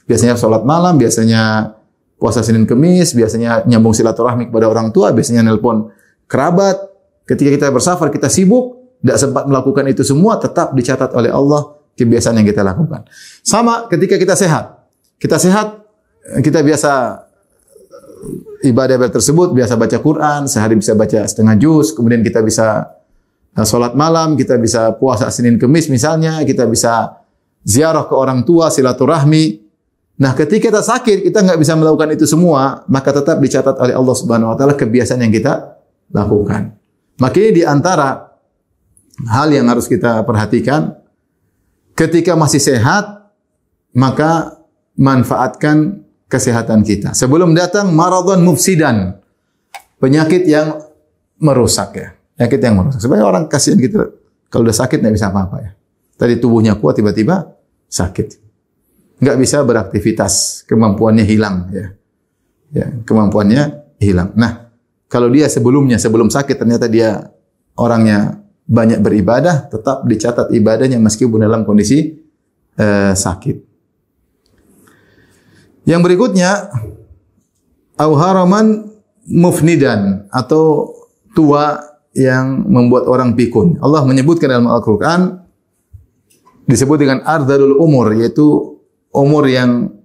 Biasanya salat malam, biasanya puasa Senin Kemis, biasanya nyambung silaturahmi kepada orang tua, biasanya nelpon kerabat. Ketika kita bersafar, kita sibuk, tidak sempat melakukan itu semua, tetap dicatat oleh Allah kebiasaan yang kita lakukan. Sama ketika kita sehat. Kita sehat, kita biasa ibadah tersebut, biasa baca Quran, sehari bisa baca setengah juz, kemudian kita bisa salat malam, kita bisa puasa Senin Kemis misalnya, kita bisa ziarah ke orang tua, silaturahmi. Nah, ketika kita sakit, kita nggak bisa melakukan itu semua, maka tetap dicatat oleh Allah Subhanahu wa taala kebiasaan yang kita lakukan. Makanya di antara hal yang harus kita perhatikan, ketika masih sehat, maka manfaatkan kesehatan kita. Sebelum datang maradhan mufsidan, penyakit yang merusak ya. Penyakit yang merusak. Sebenarnya orang kasihan gitu, kalau udah sakit nggak bisa apa-apa ya. Tadi tubuhnya kuat, tiba-tiba sakit. Nggak bisa beraktivitas, kemampuannya hilang ya. Ya, kemampuannya hilang. Nah, kalau dia sebelum sakit ternyata dia orangnya banyak beribadah, tetap dicatat ibadahnya meskipun dalam kondisi sakit. Yang berikutnya, au haraman mufnidan atau tua yang membuat orang pikun. Allah menyebutkan dalam Al-Qur'an disebut dengan ardalul umur, yaitu umur yang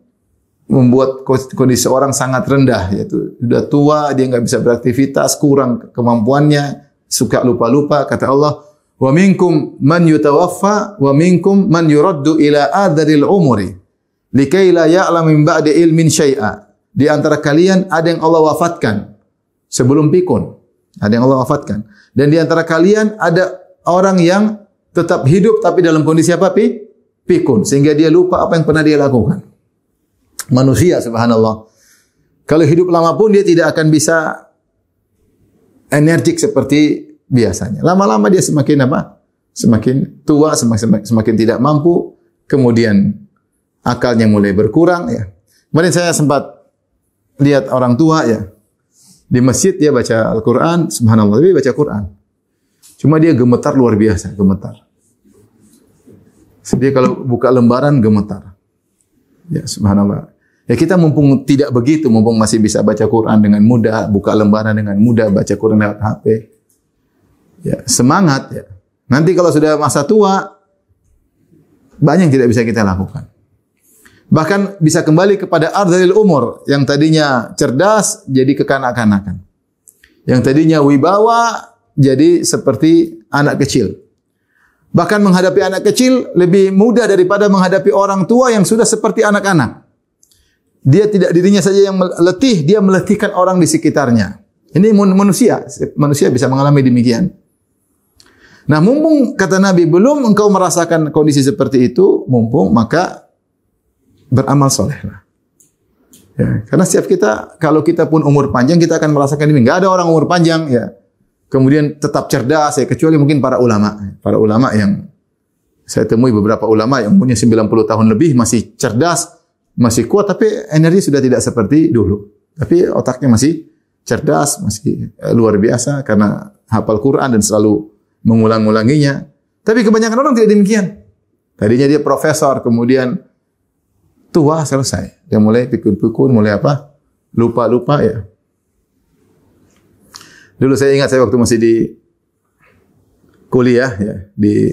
membuat kondisi orang sangat rendah, yaitu sudah tua, dia nggak bisa beraktivitas, kurang kemampuannya, suka lupa-lupa. Kata Allah, wa minkum man yutawaffa wa minkum man yuraddu ila adzaril umuri likai la ya'lam min ba'di ilmin syai'a. Di antara kalian ada yang Allah wafatkan sebelum pikun, ada yang Allah wafatkan, dan di antara kalian ada orang yang tetap hidup tapi dalam kondisi apa? Pikun, sehingga dia lupa apa yang pernah dia lakukan. Manusia, subhanallah, kalau hidup lama pun dia tidak akan bisa energik seperti biasanya. Lama-lama dia semakin apa? Semakin tua, semakin tidak mampu, kemudian akalnya mulai berkurang ya. Kemarin saya sempat lihat orang tua ya, di masjid dia baca Al-Quran, subhanallah, dia baca Quran. Cuma dia gemetar luar biasa, gemetar. Dia kalau buka lembaran gemetar. Ya, subhanallah. Ya kita mumpung tidak begitu, mumpung masih bisa baca Quran dengan mudah, buka lembaran dengan mudah, baca Quran lewat HP. Ya, semangat ya. Nanti kalau sudah masa tua, banyak yang tidak bisa kita lakukan. Bahkan bisa kembali kepada ardhil umur, yang tadinya cerdas jadi kekanak-kanakan. Yang tadinya wibawa jadi seperti anak kecil. Bahkan menghadapi anak kecil lebih mudah daripada menghadapi orang tua yang sudah seperti anak-anak. Dia tidak dirinya saja yang letih, dia meletihkan orang di sekitarnya. Ini manusia bisa mengalami demikian. Nah, mumpung kata Nabi belum engkau merasakan kondisi seperti itu, mumpung maka beramal solehlah. Ya, karena setiap kita, kalau kita pun umur panjang, kita akan merasakan ini. Enggak ada orang umur panjang ya kemudian tetap cerdas ya, kecuali mungkin para ulama. Para ulama yang saya temui beberapa ulama yang punya 90 tahun lebih masih cerdas, masih kuat, tapi energi sudah tidak seperti dulu. Tapi otaknya masih cerdas, masih luar biasa karena hafal Quran dan selalu mengulang-ulanginya. Tapi kebanyakan orang tidak demikian. Tadinya dia profesor, kemudian tua, selesai. Dia mulai pikun-pikun, mulai apa? Lupa-lupa ya. Dulu saya ingat saya waktu masih di kuliah ya, di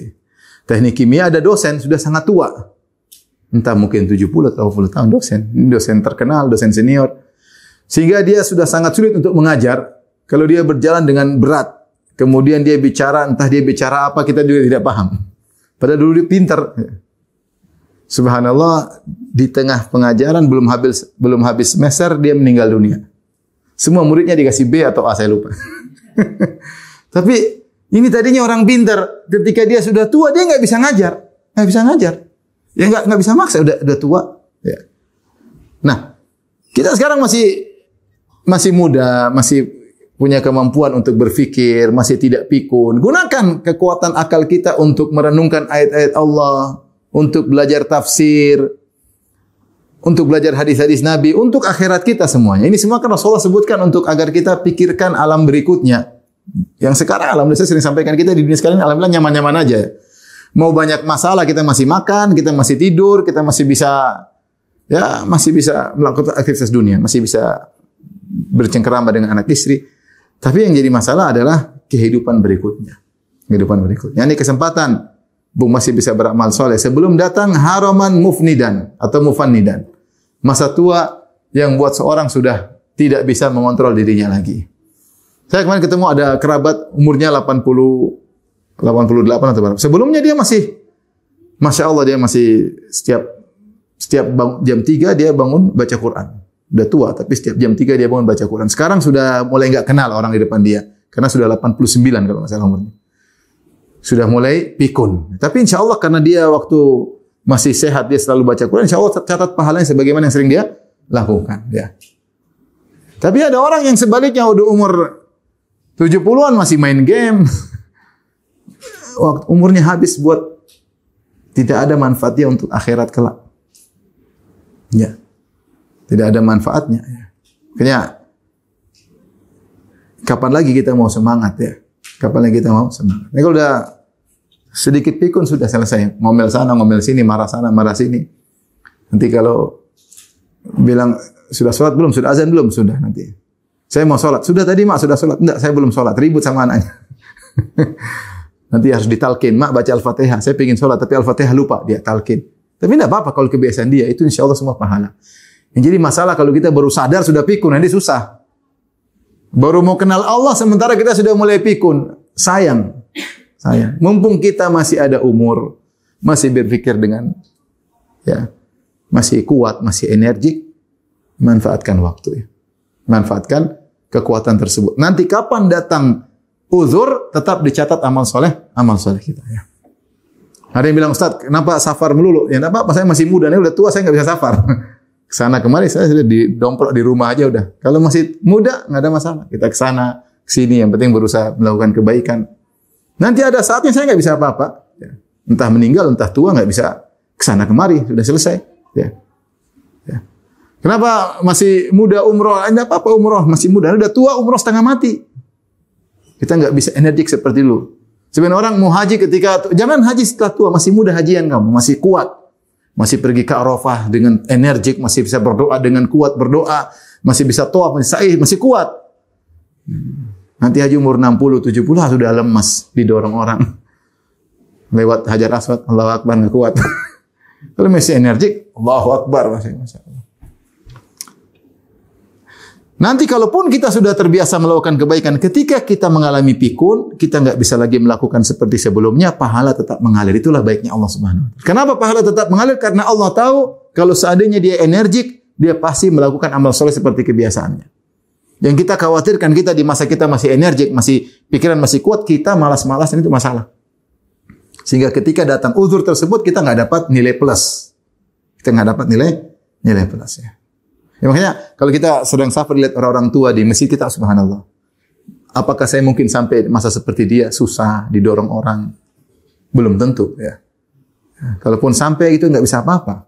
teknik kimia ada dosen sudah sangat tua. Entah mungkin 70 atau 80 tahun dosen. Ini dosen terkenal, dosen senior. Sehingga dia sudah sangat sulit untuk mengajar kalau dia berjalan dengan berat. Kemudian dia bicara, entah dia bicara apa, kita juga tidak paham. Padahal dulu dia pintar. Subhanallah, di tengah pengajaran belum habis semester dia meninggal dunia. Semua muridnya dikasih B atau A, saya lupa. Tapi ini tadinya orang pintar, ketika dia sudah tua dia nggak bisa ngajar, Ya nggak bisa maksa, udah tua. Ya. Nah, kita sekarang masih muda, masih punya kemampuan untuk berfikir, masih tidak pikun. Gunakan kekuatan akal kita untuk merenungkan ayat-ayat Allah, untuk belajar tafsir, untuk belajar hadis-hadis Nabi, untuk akhirat kita semuanya. Ini semua kan Rasulullah sebutkan untuk agar kita pikirkan alam berikutnya. Yang sekarang alhamdulillah saya sering sampaikan, kita di dunia sekarang alhamdulillah nyaman-nyaman aja. Mau banyak masalah kita masih makan, kita masih tidur, kita masih bisa melakukan aktivitas dunia, masih bisa bercengkerama dengan anak istri. Tapi yang jadi masalah adalah kehidupan berikutnya. Ini kesempatan Bung masih bisa beramal soleh sebelum datang haraman mufnidan atau mufannidan. Masa tua yang buat seorang sudah tidak bisa mengontrol dirinya lagi. Saya kemarin ketemu ada kerabat umurnya 88 atau berapa. Sebelumnya dia masih, Masya Allah, dia masih setiap jam 3 dia bangun baca Quran. Udah tua, tapi setiap jam 3 dia bangun baca Quran. Sekarang sudah mulai enggak kenal orang di depan dia. Karena sudah 89 kalau nggak salah umurnya. Sudah mulai pikun. Tapi insya Allah karena dia waktu masih sehat, dia selalu baca Quran. Insya Allah catat pahalanya sebagaimana yang sering dia lakukan. Ya. Tapi ada orang yang sebaliknya udah umur 70-an masih main game. Waktu umurnya habis buat tidak ada manfaatnya untuk akhirat kelak. Ya. Tidak ada manfaatnya. Makanya kapan lagi kita mau semangat ya? Kapan lagi kita mau semangat? Ini kalau udah sedikit pikun sudah selesai. Ngomel sana, ngomel sini, marah sana, marah sini. Nanti kalau bilang sudah sholat belum? Sudah azan belum? Sudah nanti. Saya mau sholat. Sudah tadi mak, sudah sholat. Enggak, saya belum sholat. Ribut sama anaknya. Nanti harus ditalkin. Mak baca Al-Fatihah. Saya pengen sholat tapi Al-Fatihah lupa. Dia talkin. Tapi tidak apa-apa kalau kebiasaan dia. Itu insya Allah semua pahala. Yang jadi masalah kalau kita baru sadar sudah pikun, nanti susah. Baru mau kenal Allah sementara kita sudah mulai pikun. Sayang. Mumpung kita masih ada umur, masih berpikir dengan masih kuat, masih energik, manfaatkan waktu ya. Manfaatkan kekuatan tersebut. Nanti kapan datang uzur, tetap dicatat amal soleh kita ya. Ada yang bilang, Ustaz, kenapa safar melulu? Ya enggak apa-apa, saya masih muda, ini udah tua saya enggak bisa safar. Kesana kemari saya sudah didomplok di rumah aja udah. Kalau masih muda nggak ada masalah. Kita kesana kesini yang penting berusaha melakukan kebaikan. Nanti ada saatnya saya nggak bisa apa-apa. Ya. Entah meninggal entah tua nggak bisa kesana kemari sudah selesai. Ya. Kenapa masih muda umroh? Nggak apa-apa umroh masih muda. Udah tua umroh setengah mati. Kita nggak bisa energik seperti dulu. Sebenarnya orang mau haji ketika jangan haji setelah tua, masih muda hajian kamu, masih kuat. Masih pergi ke Arafah dengan energik, masih bisa berdoa dengan kuat berdoa, masih bisa tawaf, masih sa'i, masih kuat. Nanti haji umur 60, 70 sudah lemas, didorong orang. Lewat Hajar Aswad, Allahu Akbar enggak kuat. Kalau masih energik, Allahu Akbar masih. Nanti kalaupun kita sudah terbiasa melakukan kebaikan, ketika kita mengalami pikun, kita nggak bisa lagi melakukan seperti sebelumnya, pahala tetap mengalir. Itulah baiknya Allah Subhanahu wa Ta'ala. Kenapa pahala tetap mengalir? Karena Allah tahu kalau seandainya dia energik, dia pasti melakukan amal soleh seperti kebiasaannya. Yang kita khawatirkan kita di masa kita masih energik, masih pikiran masih kuat, kita malas-malasan itu masalah. Sehingga ketika datang uzur tersebut, kita nggak dapat nilai plus. Kita nggak dapat nilai plus ya. Ya, makanya kalau kita sedang safar lihat orang-orang tua di masjid kita, subhanallah. Apakah saya mungkin sampai masa seperti dia, susah, didorong orang? Belum tentu ya. Kalaupun sampai itu nggak bisa apa-apa.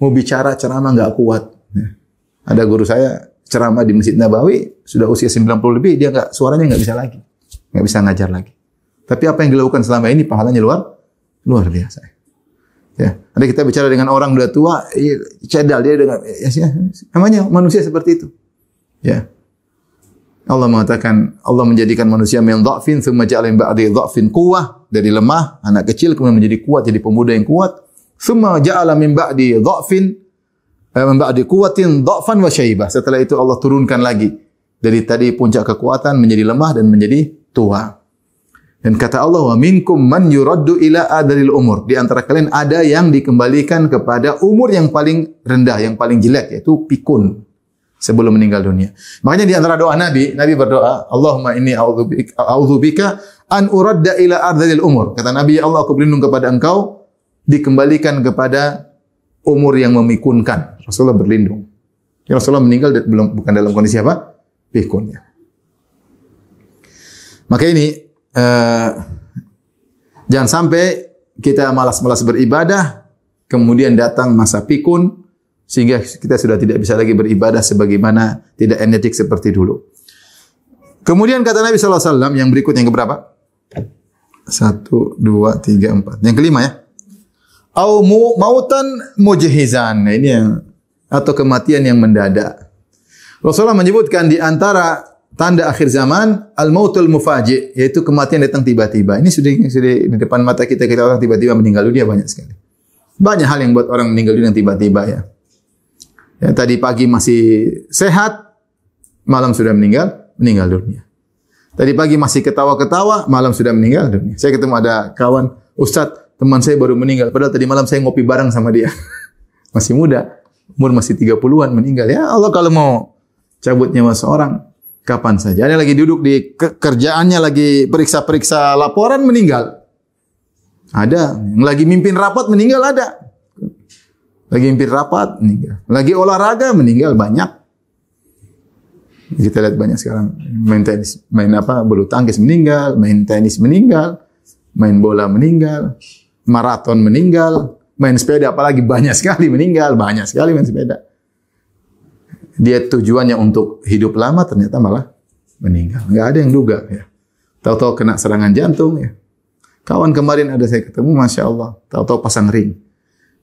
Mau bicara ceramah nggak kuat. Ya. Ada guru saya ceramah di Masjid Nabawi, sudah usia 90 lebih, dia suaranya nggak bisa lagi. Nggak bisa ngajar lagi. Tapi apa yang dilakukan selama ini pahalanya luar biasa. Ya, ada kita bicara dengan orang udah tua, cedal dia dengan namanya manusia seperti itu. Ya. Allah mengatakan, Allah menjadikan manusia min dha'fin tsumma ja'ala min ba'di dha'fin quwwah, dari lemah, anak kecil kemudian menjadi kuat, jadi pemuda yang kuat. Tsumma ja'ala min ba'di dha'fin min ba'di quwwatin dha'fan wa syaibah. Setelah itu Allah turunkan lagi dari tadi puncak kekuatan menjadi lemah dan menjadi tua. Dan kata Allah, wa minkum man yuraddu ila adalil umur. Di antara kalian ada yang dikembalikan kepada umur yang paling rendah, yang paling jelek, yaitu pikun sebelum meninggal dunia. Makanya di antara doa Nabi berdoa, Allahumma inni a'udzubika an uradda ila adalil umur. Kata Nabi, ya Allah, aku berlindung kepada Engkau dikembalikan kepada umur yang memikunkan. Rasulullah berlindung. Ya, Rasulullah meninggal bukan dalam kondisi apa? Pikun. Ya. Maka ini jangan sampai kita malas-malas beribadah, kemudian datang masa pikun, sehingga kita sudah tidak bisa lagi beribadah sebagaimana tidak energetik seperti dulu. Kemudian kata Nabi SAW yang berikut, yang keberapa? 1, 2, 3, 4. Yang kelima ya. Au mautan mujhizan. Nah, ini yang atau kematian yang mendadak. Rasulullah menyebutkan di antara tanda akhir zaman al-mautul mufaji', yaitu kematian datang tiba-tiba. Ini sudah di depan mata kita orang tiba-tiba meninggal dunia banyak sekali. Banyak hal yang buat orang meninggal dunia tiba-tiba ya. Ya, tadi pagi masih sehat, malam sudah meninggal dunia. Tadi pagi masih ketawa-ketawa, malam sudah meninggal dunia. Saya ketemu ada kawan, Ustaz, teman saya baru meninggal, padahal tadi malam saya ngopi bareng sama dia. Masih muda, umur masih 30-an meninggal. Ya Allah, kalau mau cabut nyawa seorang kapan saja. Ada lagi duduk di kerjaannya lagi periksa-periksa laporan meninggal. Ada. Yang lagi mimpin rapat meninggal ada. Lagi mimpin rapat meninggal. Lagi olahraga meninggal banyak. Kita lihat banyak sekarang main tenis, bulu tangkis meninggal, main tenis meninggal, main bola meninggal, maraton meninggal, main sepeda apalagi banyak sekali meninggal, banyak sekali main sepeda. Dia tujuannya untuk hidup lama, ternyata malah meninggal. Enggak ada yang duga ya. Tahu-tahu kena serangan jantung ya. Kawan kemarin ada saya ketemu, Masya Allah, tahu-tahu pasang ring.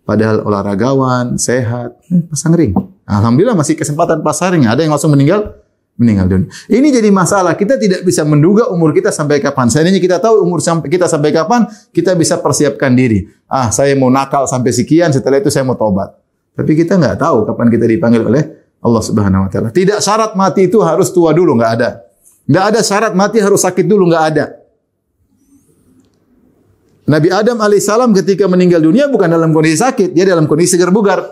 Padahal olahragawan, sehat, pasang ring. Alhamdulillah masih kesempatan pasang ring. Ada yang langsung meninggal dunia. Ini jadi masalah. Kita tidak bisa menduga umur kita sampai kapan. Seandainya kita tahu umur kita sampai kapan, kita bisa persiapkan diri. Saya mau nakal sampai sekian, setelah itu saya mau tobat. Tapi kita nggak tahu kapan kita dipanggil oleh Allah Subhanahu wa taala. Tidak syarat mati itu harus tua dulu, enggak ada. Enggak ada syarat mati harus sakit dulu, enggak ada. Nabi Adam alaihissalam ketika meninggal dunia bukan dalam kondisi sakit, dia dalam kondisi segar bugar.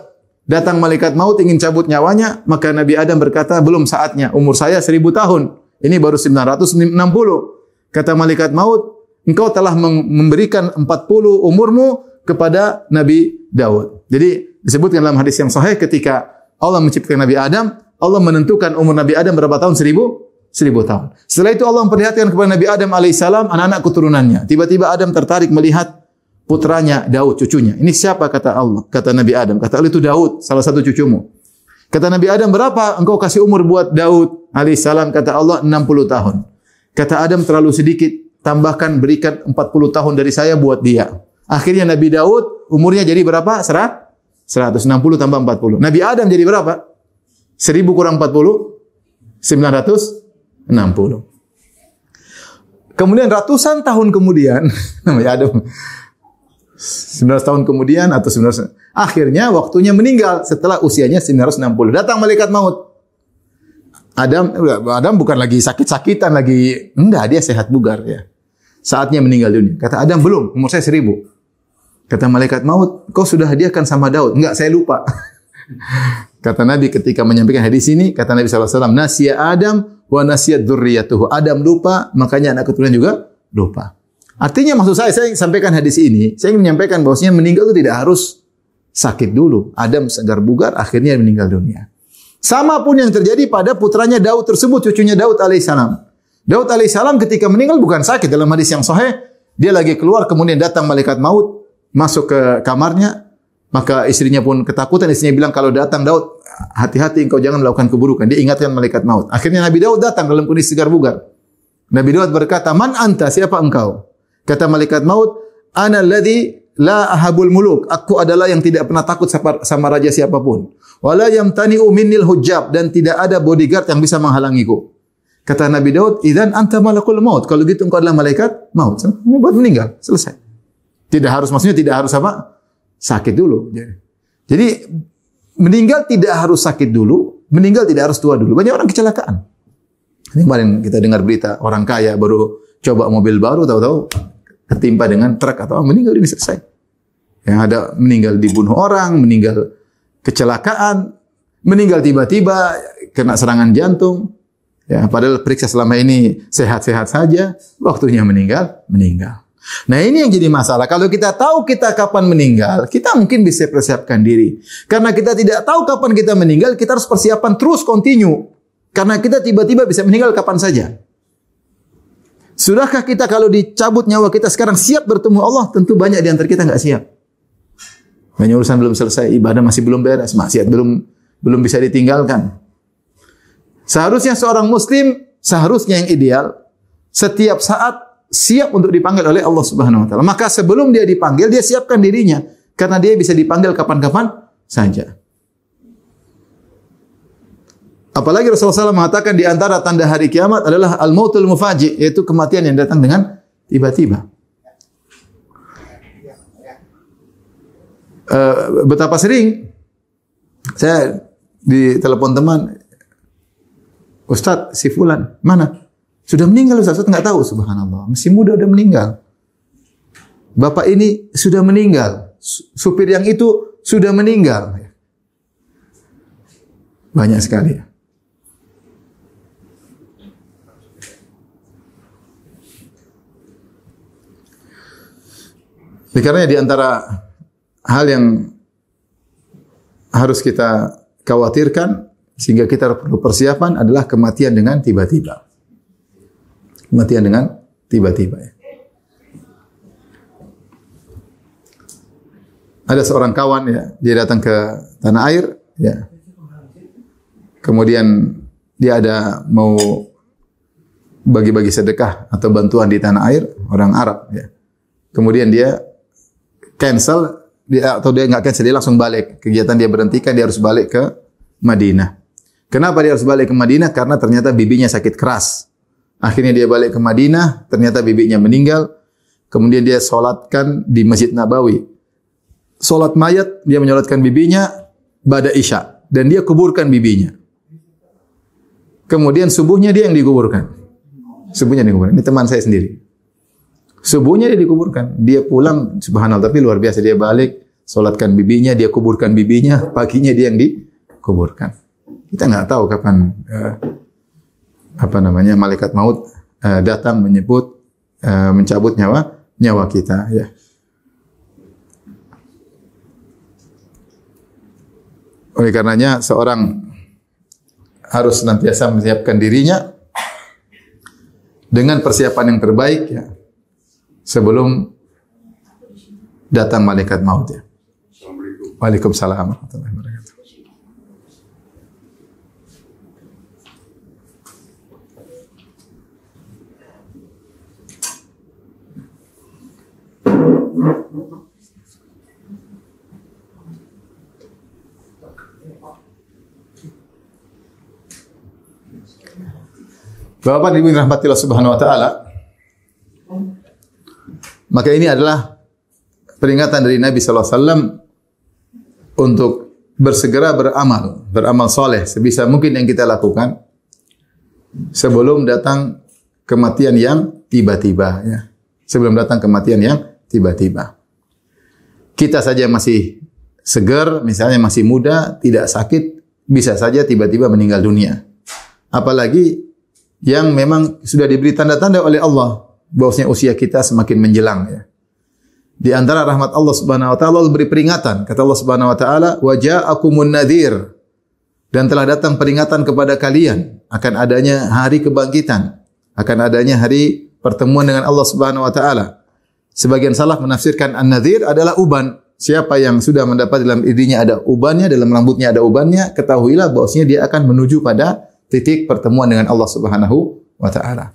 Datang malaikat maut ingin cabut nyawanya, maka Nabi Adam berkata, "Belum saatnya. Umur saya 1000 tahun. Ini baru 960." Kata malaikat maut, "Engkau telah memberikan 40 umurmu kepada Nabi Daud." Jadi disebutkan dalam hadis yang sahih ketika Allah menciptakan Nabi Adam, Allah menentukan umur Nabi Adam berapa tahun? 1000 tahun. Setelah itu Allah memperlihatkan kepada Nabi Adam alaihissalam anak-anak keturunannya. Tiba-tiba Adam tertarik melihat putranya Daud, cucunya. Ini siapa kata Allah? Kata Nabi Adam. Kata Allah, itu Daud, salah satu cucumu. Kata Nabi Adam, berapa engkau kasih umur buat Daud alaihissalam? Kata Allah, 60 tahun. Kata Adam, terlalu sedikit. Tambahkan, berikan 40 tahun dari saya buat dia. Akhirnya Nabi Daud umurnya jadi berapa? 160 tambah 40. Nabi Adam jadi berapa? 1000 kurang 40? 960. Kemudian ratusan tahun kemudian, Nabi Adam 19 tahun kemudian atau 19, akhirnya waktunya meninggal setelah usianya 960. Datang malaikat maut. Adam bukan lagi sakit-sakitan lagi, enggak, dia sehat bugar ya. Saatnya meninggal dunia. Kata Adam, belum, umur saya 1000. Kata malaikat maut, kau sudah hadiahkan sama Daud. Enggak, saya lupa. Kata Nabi ketika menyampaikan hadis ini, kata Nabi SAW, "Nasiya Adam wa nasiyat dzurriyyatuhu." Adam lupa, makanya anak keturunan juga lupa. Artinya maksud saya sampaikan hadis ini, saya ingin menyampaikan bahwasanya meninggal itu tidak harus sakit dulu. Adam segar bugar, akhirnya meninggal dunia. Sama pun yang terjadi pada putranya Daud tersebut, cucunya Daud alaihissalam. Daud alaihissalam ketika meninggal bukan sakit. Dalam hadis yang sahih, dia lagi keluar, kemudian datang malaikat maut, masuk ke kamarnya, maka istrinya pun ketakutan. Istrinya bilang, kalau datang Daud, hati-hati engkau jangan melakukan keburukan. Dia ingatkan malaikat maut. Akhirnya Nabi Daud datang dalam kondisi segar bugar. Nabi Daud berkata, "Man anta? Siapa engkau?" Kata malaikat maut, "Ana alladhi la ahabul muluk." Aku adalah yang tidak pernah takut sama raja siapapun. Wala yamtani'u minnil hujjab, dan tidak ada bodyguard yang bisa menghalangiku. Kata Nabi Daud, "Idzan anta malakul maut." Kalau gitu engkau adalah malaikat maut. Ini buat meninggal, selesai. Tidak harus, maksudnya tidak harus apa? Sakit dulu. Jadi meninggal tidak harus sakit dulu, meninggal tidak harus tua dulu. Banyak orang kecelakaan. Ini kemarin kita dengar berita orang kaya baru coba mobil baru, tahu-tahu ketimpa dengan truk atau meninggal, ini selesai. Yang ada meninggal dibunuh orang, meninggal kecelakaan, meninggal tiba-tiba kena serangan jantung. Ya, padahal periksa selama ini sehat-sehat saja, waktunya meninggal. Nah, ini yang jadi masalah. Kalau kita tahu kita kapan meninggal, kita mungkin bisa persiapkan diri. Karena kita tidak tahu kapan kita meninggal, kita harus persiapan terus continue. Karena kita tiba-tiba bisa meninggal kapan saja. Sudahkah kita kalau dicabut nyawa kita sekarang siap bertemu Allah? Tentu banyak di antara kita enggak siap. Banyak urusan belum selesai, ibadah masih belum beres, maksiat belum bisa ditinggalkan. Seharusnya seorang muslim, seharusnya yang ideal, setiap saat siap untuk dipanggil oleh Allah Subhanahu wa taala. Maka sebelum dia dipanggil, dia siapkan dirinya karena dia bisa dipanggil kapan-kapan saja. Apalagi Rasulullah SAW mengatakan di antara tanda hari kiamat adalah al-mautul mufaji, yaitu kematian yang datang dengan tiba-tiba. Betapa sering saya ditelepon teman, Ustaz, si fulan, mana? Sudah meninggal Ustaz, enggak tahu, subhanallah. Masih muda udah meninggal. Bapak ini sudah meninggal. Supir yang itu sudah meninggal. Banyak sekali. Karena di antara hal yang harus kita khawatirkan sehingga kita perlu persiapan adalah kematian dengan tiba-tiba. Kematian dengan tiba-tiba. Ada seorang kawan ya, dia datang ke tanah air ya. Kemudian dia ada mau bagi-bagi sedekah atau bantuan di tanah air orang Arab ya. Kemudian dia cancel dia nggak cancel, dia langsung balik. Kegiatan dia berhentikan, dia harus balik ke Madinah. Kenapa dia harus balik ke Madinah? Karena ternyata bibinya sakit keras. Akhirnya dia balik ke Madinah, ternyata bibinya meninggal. Kemudian dia sholatkan di Masjid Nabawi. Sholat mayat, dia menyolatkan bibinya ba'da Isya. Dan dia kuburkan bibinya. Kemudian subuhnya dia yang dikuburkan. Subuhnya dikuburkan. Ini teman saya sendiri. Subuhnya dia dikuburkan. Dia pulang, subhanallah, tapi luar biasa. Dia balik, solatkan bibinya, dia kuburkan bibinya, paginya dia yang dikuburkan. Kita nggak tahu kapan malaikat maut datang mencabut nyawa kita. Ya. Oleh karenanya seorang harus senantiasa menyiapkan dirinya dengan persiapan yang terbaik ya. Sebelum datang malaikat maut ya. Waalaikumsalam warahmatullahi wabarakatuh. Bapak Ibu yang dirahmati Allah Subhanahu wa taala, maka ini adalah peringatan dari Nabi sallallahu alaihi wasallam untuk bersegera beramal soleh sebisa mungkin yang kita lakukan sebelum datang kematian yang tiba-tiba ya. Sebelum datang kematian yang tiba-tiba. Kita saja masih segar, misalnya masih muda, tidak sakit, bisa saja tiba-tiba meninggal dunia. Apalagi yang memang sudah diberi tanda-tanda oleh Allah bahwasanya usia kita semakin menjelang ya. Di antara rahmat Allah Subhanahu wa taala beri peringatan. Kata Allah Subhanahu wa taala, "Wa ja'akumun nadhir." Dan telah datang peringatan kepada kalian akan adanya hari kebangkitan, akan adanya hari pertemuan dengan Allah Subhanahu wa taala. Sebagian salaf menafsirkan an-nadhir adalah uban. Siapa yang sudah mendapat dalam dirinya ada ubannya, dalam rambutnya ada ubannya, ketahuilah bahwasanya dia akan menuju pada titik pertemuan dengan Allah Subhanahu wa taala.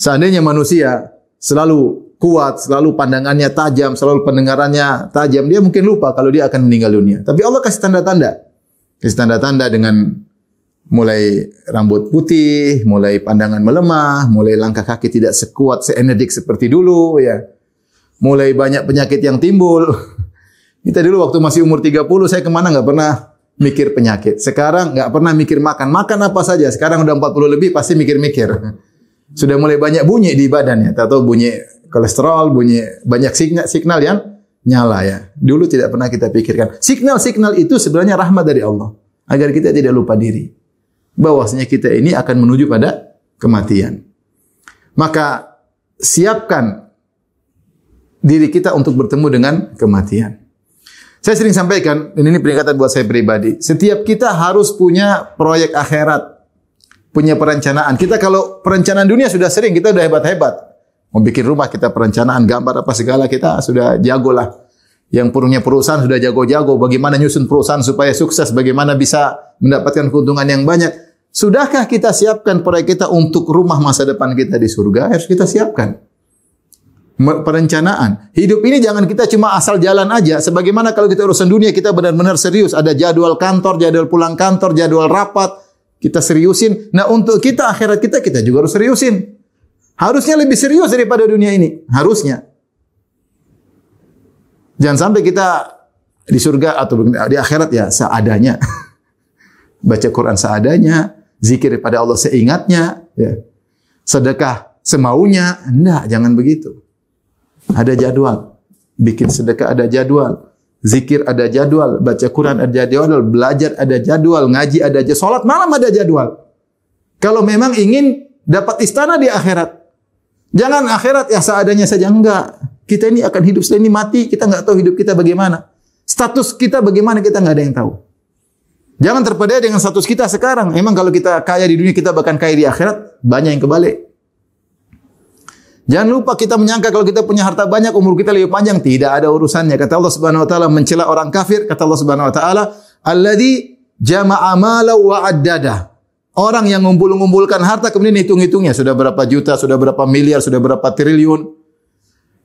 Seandainya manusia selalu kuat, selalu pandangannya tajam, selalu pendengarannya tajam, dia mungkin lupa kalau dia akan meninggal dunia. Tapi Allah kasih tanda-tanda. Kasih tanda-tanda dengan mulai rambut putih, mulai pandangan melemah, mulai langkah kaki tidak sekuat, seenergik seperti dulu ya. Mulai banyak penyakit yang timbul. Kita dulu waktu masih umur 30, saya kemana nggak pernah mikir penyakit. Sekarang nggak pernah mikir makan. Makan apa saja. Sekarang udah 40 lebih pasti mikir-mikir. Sudah mulai banyak bunyi di badannya. Atau bunyi kolesterol, bunyi banyak signal yang nyala ya. Dulu tidak pernah kita pikirkan. Signal-signal itu sebenarnya rahmat dari Allah. Agar kita tidak lupa diri. Bahwasanya kita ini akan menuju pada kematian. Maka siapkan diri kita untuk bertemu dengan kematian. Saya sering sampaikan, dan ini peringatan buat saya pribadi. Setiap kita harus punya proyek akhirat. Punya perencanaan. Kita kalau perencanaan dunia sudah sering, kita sudah hebat-hebat. Mau bikin rumah, kita perencanaan, gambar apa segala, kita sudah jago lah. Yang punya perusahaan sudah jago-jago. Bagaimana nyusun perusahaan supaya sukses. Bagaimana bisa mendapatkan keuntungan yang banyak. Sudahkah kita siapkan proyek kita untuk rumah masa depan kita di surga? Harus kita siapkan. Perencanaan. Hidup ini jangan kita cuma asal jalan aja. Sebagaimana kalau kita urusan dunia, kita benar-benar serius. Ada jadwal kantor, jadwal pulang kantor, jadwal rapat. Kita seriusin. Nah untuk kita, akhirat kita juga harus seriusin. Harusnya lebih serius daripada dunia ini. Harusnya. Jangan sampai kita di surga atau di akhirat ya seadanya. Baca Quran seadanya. Zikir pada Allah seingatnya. Ya. Sedekah semaunya. Enggak, jangan begitu. Ada jadwal. Bikin sedekah ada jadwal. Zikir ada jadwal. Baca Quran ada jadwal. Belajar ada jadwal. Ngaji ada jadwal. Salat malam ada jadwal. Kalau memang ingin dapat istana di akhirat. Jangan akhirat ya seadanya saja. Enggak. Kita ini akan hidup setelah ini mati. Kita enggak tahu hidup kita bagaimana. Status kita bagaimana kita enggak ada yang tahu. Jangan terpedaya dengan status kita sekarang. Memang kalau kita kaya di dunia kita bahkan kaya di akhirat. Banyak yang kebalik. Jangan lupa kita menyangka kalau kita punya harta banyak, umur kita lebih panjang. Tidak ada urusannya. Kata Allah Subhanahu Wa Taala mencela orang kafir. Kata Allah Subhanahu Wa Taala, "Alladzi jama'a mala wa addada." Orang yang ngumpulkan harta kemudian hitung-hitungnya sudah berapa juta, sudah berapa miliar, sudah berapa triliun.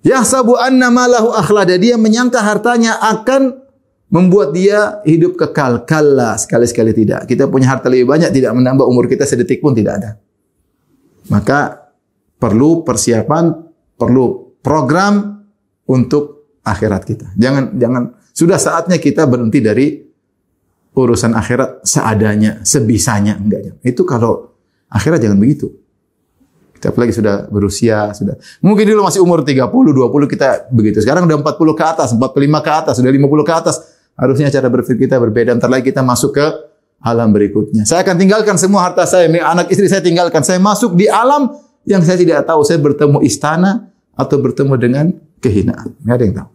Yahsabu anna malahu akhlada. Dia menyangka hartanya akan membuat dia hidup kekal. Kalla, sekali-sekali tidak. Kita punya harta lebih banyak tidak menambah umur kita sedetik pun tidak ada. Maka perlu persiapan, perlu program untuk akhirat kita. Jangan sudah saatnya kita berhenti dari urusan akhirat seadanya, sebisanya, enggak. Itu kalau akhirat jangan begitu. Kita apalagi sudah berusia, sudah. Mungkin dulu masih umur 30, 20 kita begitu. Sekarang udah 40 ke atas, 45 ke atas, sudah 50 ke atas. Harusnya cara berpikir kita berbeda. Ntar lagi kita masuk ke alam berikutnya. Saya akan tinggalkan semua harta saya, anak istri saya tinggalkan. Saya masuk di alam yang saya tidak tahu, saya bertemu istana atau bertemu dengan kehinaan. Tidak ada yang tahu.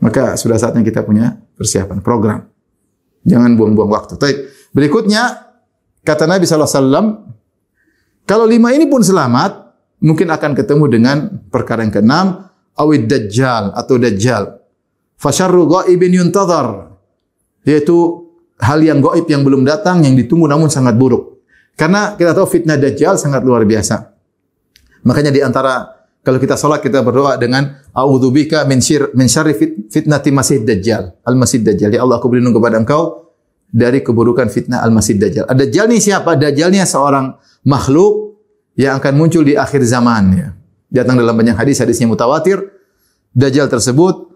Maka sudah saatnya kita punya persiapan, program. Jangan buang-buang waktu. Baik. Berikutnya, kata Nabi SAW, kalau 5 ini pun selamat, mungkin akan ketemu dengan perkara yang ke-6, awid dajjal atau dajjal. Fasyarru ghaibin yuntadhar. Yaitu hal yang gaib yang belum datang, yang ditunggu namun sangat buruk. Karena kita tahu fitnah Dajjal sangat luar biasa. Makanya di antara kalau kita salat kita berdoa dengan a'udzubika min syarri fitnati Masih Dajjal. Al-Masih Dajjal. Ya Allah, aku berlindung kepada Engkau dari keburukan fitnah Al-Masih Dajjal. Dajjal ini siapa? Dajjalnya seorang makhluk yang akan muncul di akhir zaman ya. Datang dalam banyak hadis-hadisnya mutawatir. Dajjal tersebut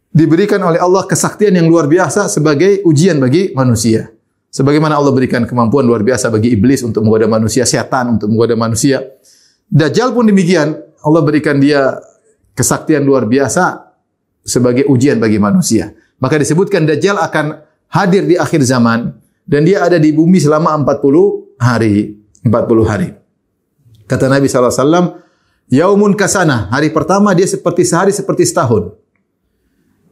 diberikan oleh Allah kesaktian yang luar biasa sebagai ujian bagi manusia. Sebagaimana Allah berikan kemampuan luar biasa bagi iblis untuk menggoda manusia, setan untuk menggoda manusia. Dajjal pun demikian. Allah berikan dia kesaktian luar biasa sebagai ujian bagi manusia. Maka disebutkan Dajjal akan hadir di akhir zaman dan dia ada di bumi selama 40 hari. 40 hari. Kata Nabi SAW, Yaumun kasana. Hari pertama dia seperti sehari, seperti setahun.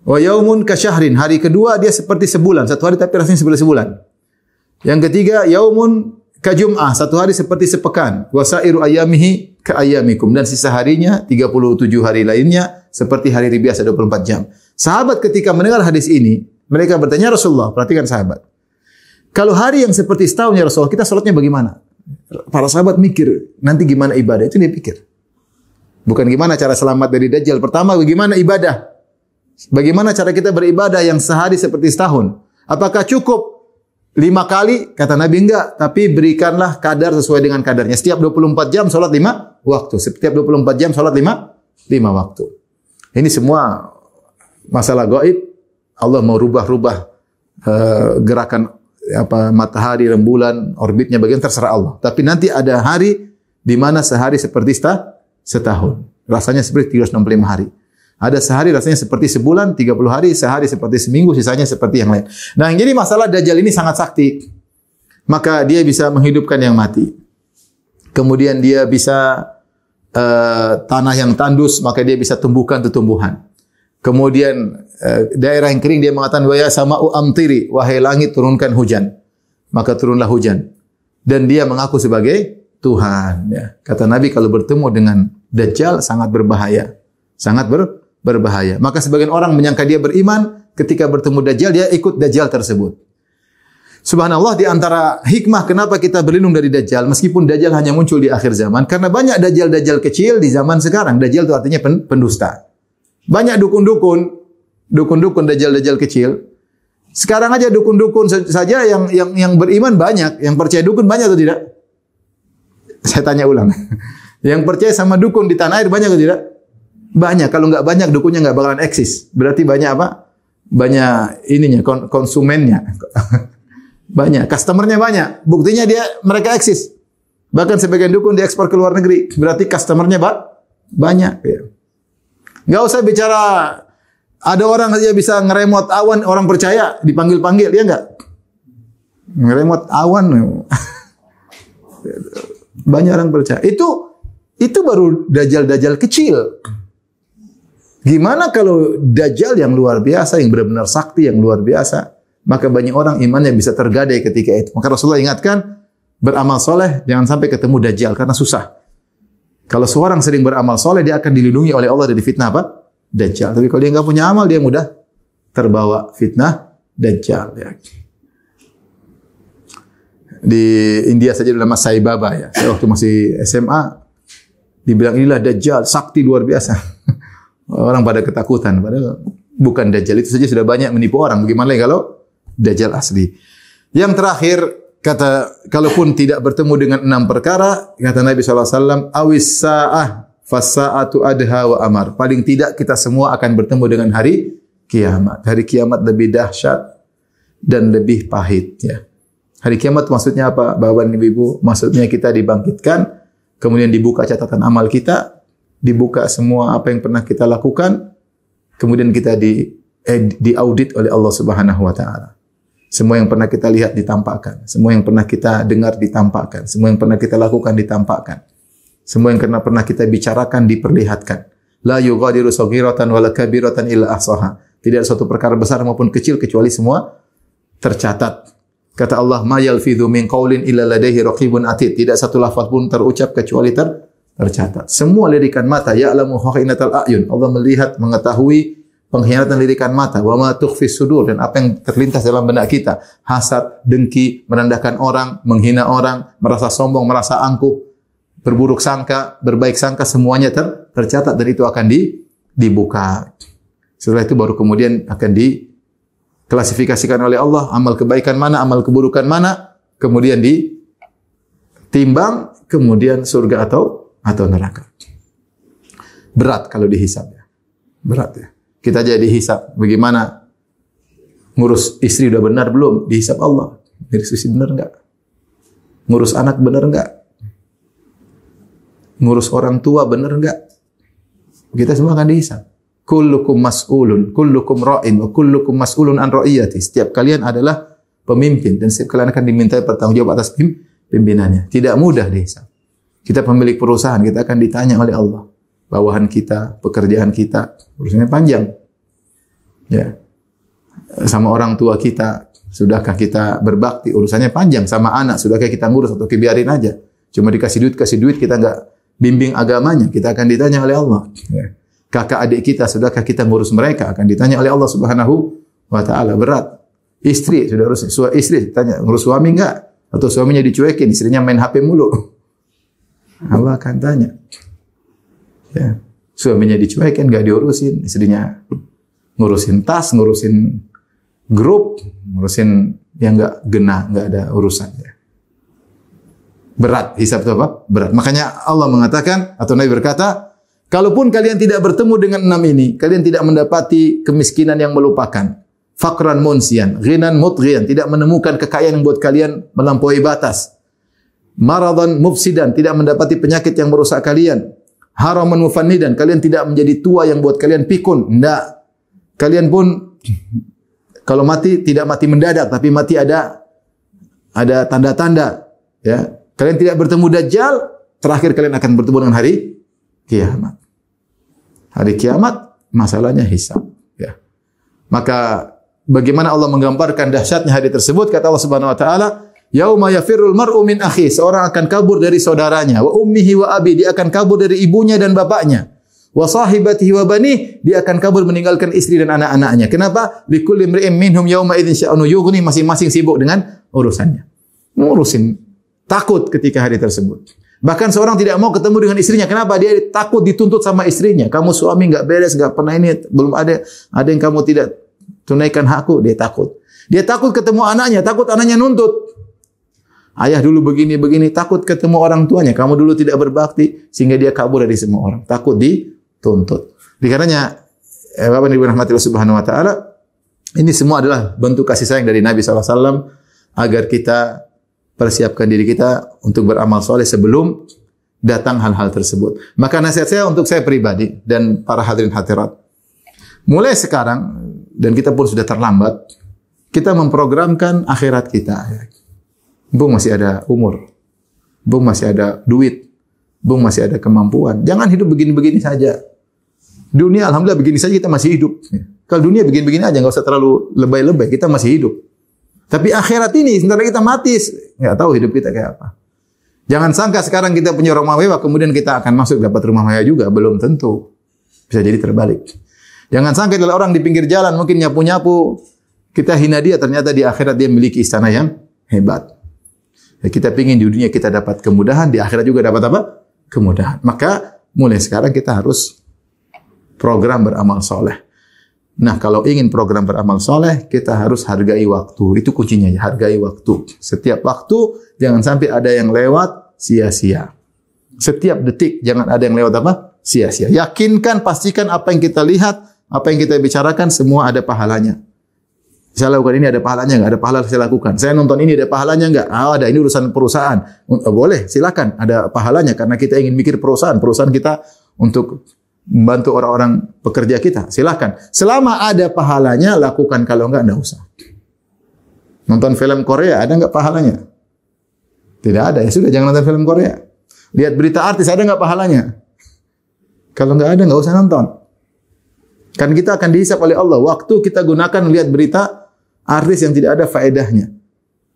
Wa yaumun kasyahrin. Hari kedua dia seperti sebulan. Satu hari tapi rasanya seperti sebulan. Yang ketiga, yaumun kajum'ah, satu hari seperti sepekan. Wa sairu ayyamihi ka ayyamikum, dan sisa harinya 37 hari lainnya seperti hari biasa 24 jam. Sahabat ketika mendengar hadis ini, mereka bertanya, Rasulullah, perhatikan sahabat. Kalau hari yang seperti setahun ya Rasulullah, kita salatnya bagaimana? Para sahabat mikir, nanti gimana ibadah? Itu dia pikir. Bukan gimana cara selamat dari Dajjal. Pertama, bagaimana ibadah? Bagaimana cara kita beribadah yang sehari seperti setahun? Apakah cukup 5 kali? Kata Nabi enggak, tapi berikanlah kadar sesuai dengan kadarnya. Setiap 24 jam salat 5 waktu. Setiap 24 jam salat 5 waktu. Ini semua masalah gaib Allah mau rubah-rubah gerakan matahari, rembulan, orbitnya bagian terserah Allah. Tapi nanti ada hari di mana sehari seperti setahun. Rasanya seperti 365 hari. Ada sehari rasanya seperti sebulan, 30 hari, sehari seperti seminggu, sisanya seperti yang lain. Nah, yang jadi masalah Dajjal ini sangat sakti. Maka dia bisa menghidupkan yang mati. Kemudian dia bisa tanah yang tandus, maka dia bisa tumbuhkan tumbuhan. Kemudian daerah yang kering dia mengatakan wa ya sama'u amtiri, wahai langit turunkan hujan. Maka turunlah hujan. Dan dia mengaku sebagai Tuhan, ya. Kata Nabi kalau bertemu dengan Dajjal sangat berbahaya. Sangat berbahaya. Maka sebagian orang menyangka dia beriman, ketika bertemu Dajjal dia ikut Dajjal tersebut. Subhanallah, di antara hikmah kenapa kita berlindung dari Dajjal meskipun Dajjal hanya muncul di akhir zaman, karena banyak Dajjal-Dajjal kecil di zaman sekarang. Dajjal itu artinya pendusta. Banyak dukun-dukun Dajjal-Dajjal kecil. Sekarang aja dukun-dukun saja yang beriman banyak, yang percaya dukun banyak atau tidak? Saya tanya ulang. Yang percaya sama dukun di tanah air banyak atau tidak? Banyak. Kalau nggak banyak, dukunnya nggak bakalan eksis. Berarti banyak apa? Banyak ininya, konsumennya. Banyak. Customernya banyak. Buktinya mereka eksis. Bahkan sebagian dukun diekspor ke luar negeri. Berarti customernya banyak. Ya. Nggak usah bicara, ada orang saja bisa ngeremot awan, orang percaya, dipanggil-panggil, ya nggak? Ngeremot awan. Banyak orang percaya. Itu baru Dajjal-Dajjal kecil. Gimana kalau Dajjal yang luar biasa, yang benar-benar sakti, yang luar biasa? Maka banyak orang imannya bisa tergadai ketika itu. Maka Rasulullah ingatkan, beramal soleh, jangan sampai ketemu Dajjal, karena susah. Kalau seorang sering beramal soleh, dia akan dilindungi oleh Allah dari fitnah apa? Dajjal. Tapi kalau dia nggak punya amal, dia mudah terbawa fitnah Dajjal. Ya. Di India saja nama Sai Baba ya. Saya waktu masih SMA, dibilang inilah Dajjal, sakti luar biasa. Orang pada ketakutan. Padahal bukan Dajjal, itu saja sudah banyak menipu orang. Bagaimana lagi kalau Dajjal asli? Yang terakhir, kata, kalaupun tidak bertemu dengan 6 perkara, kata Nabi SAW, awis sa'ah fasa'atu adha wa amar. Paling tidak kita semua akan bertemu dengan hari kiamat. Hari kiamat lebih dahsyat dan lebih pahit. Ya. Hari kiamat maksudnya apa? Bapak dan Ibu, maksudnya kita dibangkitkan, kemudian dibuka catatan amal kita, dibuka semua apa yang pernah kita lakukan, kemudian kita diaudit oleh Allah Subhanahu wa taala. Semua yang pernah kita lihat ditampakkan. Semua yang pernah kita dengar ditampakkan. Semua yang pernah kita lakukan ditampakkan. Semua yang pernah kita bicarakan diperlihatkan. La yughadiru saghiratan wala kabiratan illa ahsaha. Tidak ada suatu perkara besar maupun kecil kecuali semua tercatat. Kata Allah, ma yalfidhu min qaulin illa ladaihi raqibun atid. Tidak satu lafaz pun terucap kecuali tercatat. Semua lirikan mata, ya'lamu kha'inatal a'yun. Allah melihat, mengetahui pengkhianatan lirikan mata, wa ma tukhfis sudur, dan apa yang terlintas dalam benak kita, hasad, dengki, merendahkan orang, menghina orang, merasa sombong, merasa angkuh, berburuk sangka, berbaik sangka, semuanya tercatat dan itu akan dibuka. Setelah itu baru kemudian akan diklasifikasikan oleh Allah, amal kebaikan mana, amal keburukan mana, kemudian ditimbang, kemudian surga atau neraka. Berat kalau dihisab ya. Berat ya. Kita jadi hisab. Bagaimana ngurus istri udah benar belum? Dihisab Allah. Ngurus istri benar enggak? Ngurus anak benar enggak? Ngurus orang tua benar enggak? Kita semua akan dihisab. Kullukum mas'ulun, kullukum ra'in, wa kullukum mas'ulun an ra'iyati. Setiap kalian adalah pemimpin dan setiap kalian akan dimintai bertanggungjawab atas pimpinannya. Tidak mudah dihisab. Kita pemilik perusahaan, kita akan ditanya oleh Allah. Bawahan kita, pekerjaan kita, urusannya panjang. Ya. Sama orang tua kita, sudahkah kita berbakti, urusannya panjang. Sama anak, sudahkah kita ngurus atau biarin aja. Cuma kasih duit, kita enggak bimbing agamanya, kita akan ditanya oleh Allah. Ya. Kakak adik kita, sudahkah kita ngurus mereka, akan ditanya oleh Allah Subhanahu wa taala. Berat. Istri, sudah harus istri tanya, ngurus suami enggak? Atau suaminya dicuekin, istrinya main HP mulu. Allah akan tanya. Ya, suaminya dicuekin, enggak diurusin, istrinya ngurusin tas, ngurusin grup, ngurusin yang enggak genah, enggak ada urusan. Ya. Berat, hisab itu apa? Berat. Makanya Allah mengatakan, atau Nabi berkata, kalaupun kalian tidak bertemu dengan 6 ini, kalian tidak mendapati kemiskinan yang melupakan. faqran munsian, ghinan mutghiyan, tidak menemukan kekayaan yang buat kalian melampaui batas. Maradan mufsidan, tidak mendapati penyakit yang merusak kalian. Haraman mufannidan, kalian tidak menjadi tua yang buat kalian pikun. Enggak. Kalian pun kalau mati tidak mati mendadak, tapi mati ada tanda-tanda, ya. Kalian tidak bertemu Dajjal, terakhir kalian akan bertemu dengan hari kiamat. Hari kiamat masalahnya hisab, ya. Maka bagaimana Allah menggambarkan dahsyatnya hari tersebut, kata Allah Subhanahu wa taala, yauma yafirrul mar'u min akhi, seorang akan kabur dari saudaranya, wa ummihi wa abi, dia akan kabur dari ibunya dan bapaknya, wa sahibatihi wa bani, dia akan kabur meninggalkan istri dan anak-anaknya. Kenapa? Likulli imri'in minhum yauma idzin sya'nu yughni, masing-masing sibuk dengan urusannya. Ngurusin, takut ketika hari tersebut. Bahkan seorang tidak mau ketemu dengan istrinya. Kenapa? Dia takut dituntut sama istrinya. Kamu suami enggak beres, enggak pernah ini, belum ada yang kamu tidak tunaikan hakku, dia takut. Dia takut ketemu anaknya, takut anaknya nuntut. Ayah dulu begini-begini, takut ketemu orang tuanya. Kamu dulu tidak berbakti, sehingga dia kabur dari semua orang. Takut dituntut. Dikarenanya, Bapak Ibu rahmati Allah Subhanahu wa taala, ini semua adalah bentuk kasih sayang dari Nabi SAW agar kita persiapkan diri kita untuk beramal soleh sebelum datang hal-hal tersebut. Maka nasihat saya untuk saya pribadi dan para hadirin hadirat, mulai sekarang, dan kita pun sudah terlambat, kita memprogramkan akhirat kita. Bung masih ada umur, Bung masih ada duit, Bung masih ada kemampuan. Jangan hidup begini-begini saja. Dunia alhamdulillah begini saja kita masih hidup. Kalau dunia begini-begini aja, nggak usah terlalu lebay-lebay, kita masih hidup. Tapi akhirat ini, sebentar kita mati, nggak tahu hidup kita kayak apa. Jangan sangka sekarang kita punya rumah mewah, kemudian kita akan masuk dapat rumah mewah juga, belum tentu. Bisa jadi terbalik. Jangan sangka kalau orang di pinggir jalan mungkin nyapu-nyapu, kita hina dia, ternyata di akhirat dia memiliki istana yang hebat. Ya, kita pingin di dunia kita dapat kemudahan, di akhirat juga dapat apa? Kemudahan. Maka mulai sekarang kita harus program beramal soleh. Nah, kalau ingin program beramal soleh, kita harus hargai waktu. Itu kuncinya, hargai waktu. Setiap waktu, jangan sampai ada yang lewat sia-sia. Setiap detik, jangan ada yang lewat apa? Sia-sia. Yakinkan, pastikan apa yang kita lihat, apa yang kita bicarakan, semua ada pahalanya. Saya lakukan ini ada pahalanya enggak? Ada pahala saya lakukan. Saya nonton ini ada pahalanya enggak? Ada, ini urusan perusahaan. Boleh, silakan. Ada pahalanya karena kita ingin mikir perusahaan kita untuk membantu orang-orang pekerja kita. Silakan. Selama ada pahalanya lakukan, kalau enggak usah. Nonton film Korea ada enggak pahalanya? Tidak ada. Ya sudah, jangan nonton film Korea. Lihat berita artis ada enggak pahalanya? Kalau enggak ada enggak usah nonton. Kan kita akan dihisab oleh Allah. Waktu kita gunakan melihat berita artis yang tidak ada faedahnya.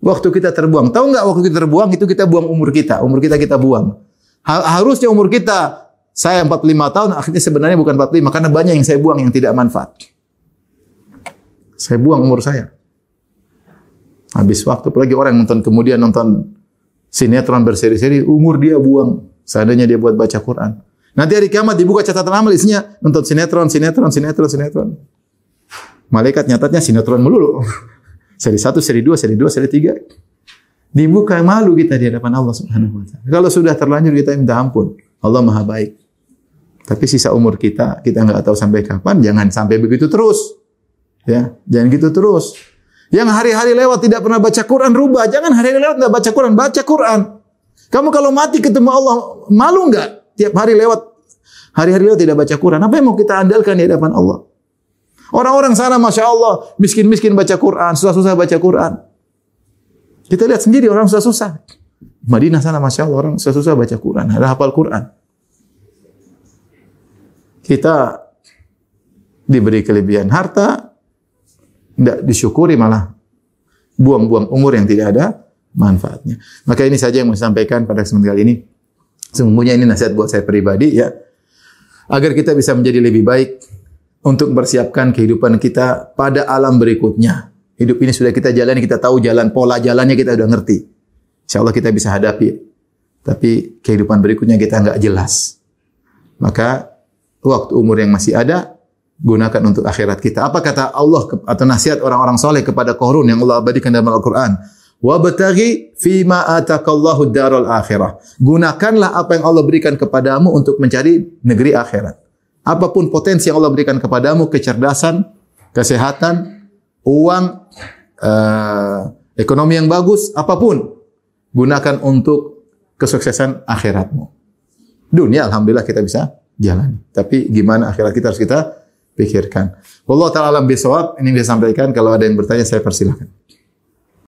Waktu kita terbuang. Tahu enggak waktu kita terbuang itu kita buang umur kita. Umur kita buang. Harusnya umur kita, saya 45 tahun, akhirnya sebenarnya bukan 45 karena banyak yang saya buang yang tidak manfaat. Saya buang umur saya. Habis waktu, apalagi orang yang kemudian nonton sinetron berseri-seri, umur dia buang. Seandainya dia buat baca Quran. Nanti hari kiamat dibuka catatan amal, isinya nonton sinetron. Malaikat nyatatnya sinetron melulu. Seri 1, seri 2, seri 2, seri 3. Dibuka, malu kita di hadapan Allah Subhanahu wa taala. Kalau sudah terlanjur kita minta ampun. Allah Maha baik. Tapi sisa umur kita enggak tahu sampai kapan, jangan sampai begitu terus. Ya, jangan gitu terus. Yang hari-hari lewat tidak pernah baca Quran, rubah. Jangan hari-hari lewat enggak baca Quran, baca Quran. Kamu kalau mati ketemu Allah, malu enggak? Tiap hari lewat, hari-hari lewat tidak baca Quran. Apa yang mau kita andalkan di hadapan Allah? Orang-orang sana, Masya Allah, miskin-miskin baca Quran, susah-susah baca Quran. Kita lihat sendiri orang susah-susah. Madinah sana, Masya Allah, orang susah-susah baca Quran, ada hafal Quran. Kita diberi kelebihan harta, tidak disyukuri, malah buang-buang umur yang tidak ada manfaatnya. Maka ini saja yang mau saya sampaikan pada kesempatan kali ini. Sesungguhnya ini nasihat buat saya pribadi, ya, agar kita bisa menjadi lebih baik untuk mempersiapkan kehidupan kita pada alam berikutnya. Hidup ini sudah kita jalani, kita tahu jalan, pola jalannya kita sudah ngerti. InsyaAllah kita bisa hadapi. Tapi kehidupan berikutnya kita enggak jelas. Maka waktu umur yang masih ada, gunakan untuk akhirat kita. Apa kata Allah atau nasihat orang-orang soleh kepada Qarun yang Allah abadikan dalam Al-Quran? Wabtaghi fima atakallahu daral akhirah. Gunakanlah apa yang Allah berikan kepadamu untuk mencari negeri akhirat. Apapun potensi yang Allah berikan kepadamu, kecerdasan, kesehatan, uang, ekonomi yang bagus, apapun, gunakan untuk kesuksesan akhiratmu. Dunia alhamdulillah kita bisa jalani. Tapi gimana akhirat kita harus kita pikirkan. Wallahu ta'ala alam bisawab. Ini yang saya sampaikan. Kalau ada yang bertanya saya persilahkan.